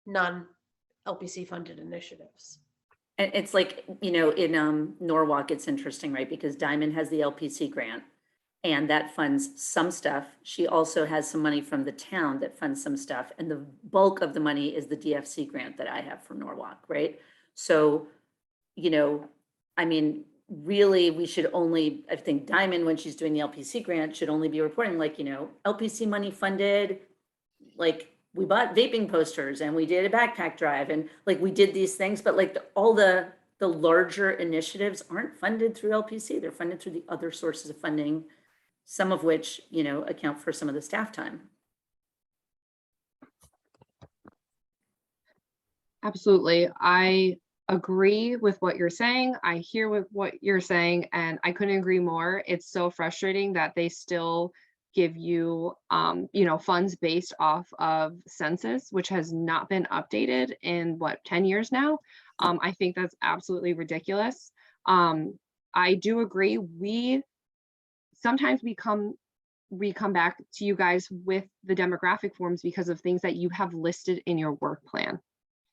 non-LPC funded initiatives. And it's like, you know, in Norwalk, it's interesting, right? Because Diamond has the LPC grant, and that funds some stuff. She also has some money from the town that funds some stuff. And the bulk of the money is the DFC grant that I have from Norwalk, right? So, you know, I mean, really, we should only, I think Diamond, when she's doing the LPC grant, should only be reporting like, you know, LPC money funded, like we bought vaping posters and we did a backpack drive and like we did these things, but like all the larger initiatives aren't funded through LPC. They're funded through the other sources of funding, some of which, you know, account for some of the staff time. Absolutely. I agree with what you're saying. I hear what you're saying, and I couldn't agree more. It's so frustrating that they still give you, you know, funds based off of census, which has not been updated in 10 years now. I think that's absolutely ridiculous. I do agree. Sometimes we come back to you guys with the demographic forms because of things that you have listed in your work plan.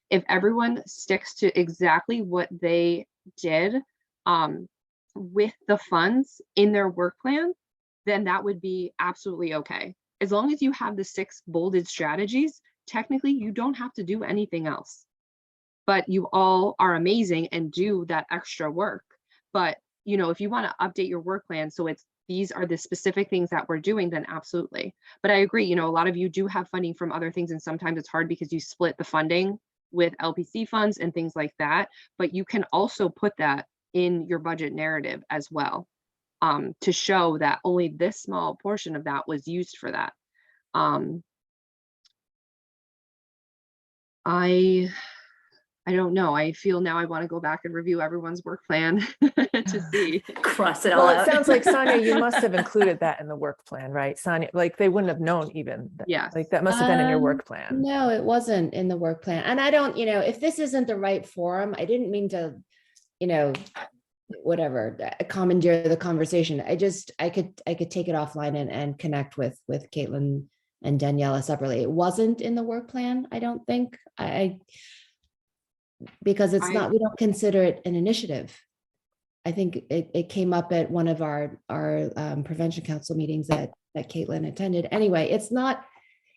If everyone sticks to exactly what they did with the funds in their work plan, then that would be absolutely okay. As long as you have the 6 bolded strategies, technically you don't have to do anything else, but you all are amazing and do that extra work. But, you know, if you want to update your work plan, so these are the specific things that we're doing, then absolutely. But I agree, you know, a lot of you do have funding from other things, and sometimes it's hard because you split the funding with LPC funds and things like that. But you can also put that in your budget narrative as well, to show that only this small portion of that was used for that. I don't know. I feel now I want to go back and review everyone's work plan to see. Cross it all Well, it out. sounds like, Sonia, you must have included that in the work plan, right? Sonia, like they wouldn't have known even. Yeah. Like that must have been in your work plan. No, it wasn't in the work plan. And I don't, you know, if this isn't the right forum, I didn't mean to, you know, whatever, commandeer the conversation. I could take it offline and connect with Caitlin and Daniela separately. It wasn't in the work plan, I don't think. Because it's not, we don't consider it an initiative. I think it came up at one of our prevention council meetings that Caitlin attended. Anyway, it's not,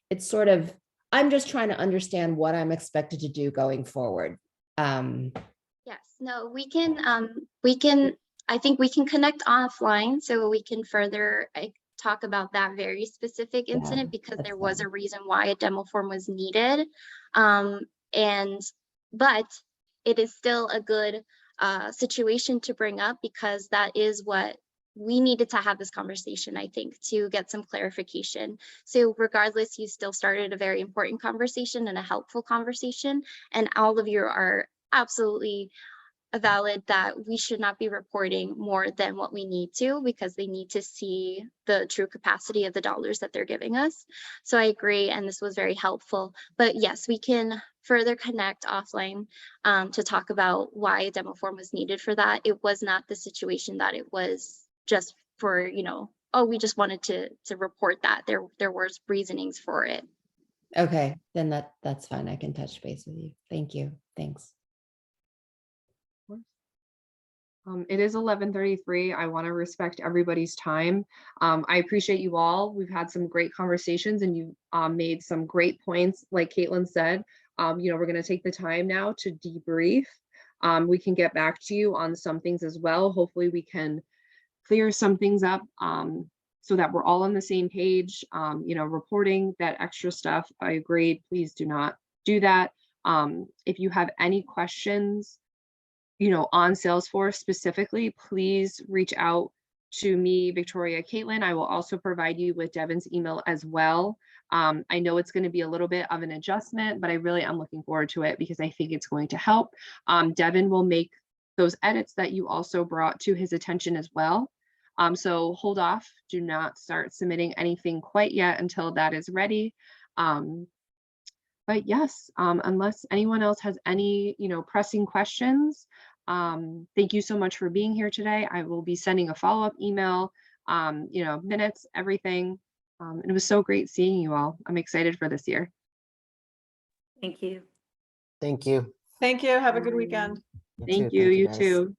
it's sort of, I'm just trying to understand what I'm expected to do going forward. Yes, no, we can, I think we can connect offline so we can further talk about that very specific incident, because there was a reason why a demo form was needed. But it is still a good situation to bring up, because that is what we needed to have this conversation, I think, to get some clarification. So regardless, you still started a very important conversation and a helpful conversation, and all of you are absolutely valid that we should not be reporting more than what we need to, because they need to see the true capacity of the dollars that they're giving us. So I agree, and this was very helpful. But yes, we can further connect offline to talk about why a demo form was needed for that. It was not the situation that it was just for, you know, oh, we just wanted to report that. There was reasonings for it. Okay, then that's fine. I can touch base with you. Thank you. Thanks. It is 11:33. I want to respect everybody's time. I appreciate you all. We've had some great conversations, and you made some great points. Like Caitlin said, you know, we're going to take the time now to debrief. We can get back to you on some things as well. Hopefully we can clear some things up so that we're all on the same page. You know, reporting that extra stuff, I agreed. Please do not do that. If you have any questions, you know, on Salesforce specifically, please reach out to me, Victoria, Caitlin. I will also provide you with Devin's email as well. I know it's going to be a little bit of an adjustment, but I really am looking forward to it because I think it's going to help. Devin will make those edits that you also brought to his attention as well. So hold off, do not start submitting anything quite yet until that is ready. But yes, unless anyone else has any, you know, pressing questions, thank you so much for being here today. I will be sending a follow-up email, you know, minutes, everything. And it was so great seeing you all. I'm excited for this year. Thank you. Thank you. Thank you. Have a good weekend. Thank you, you too.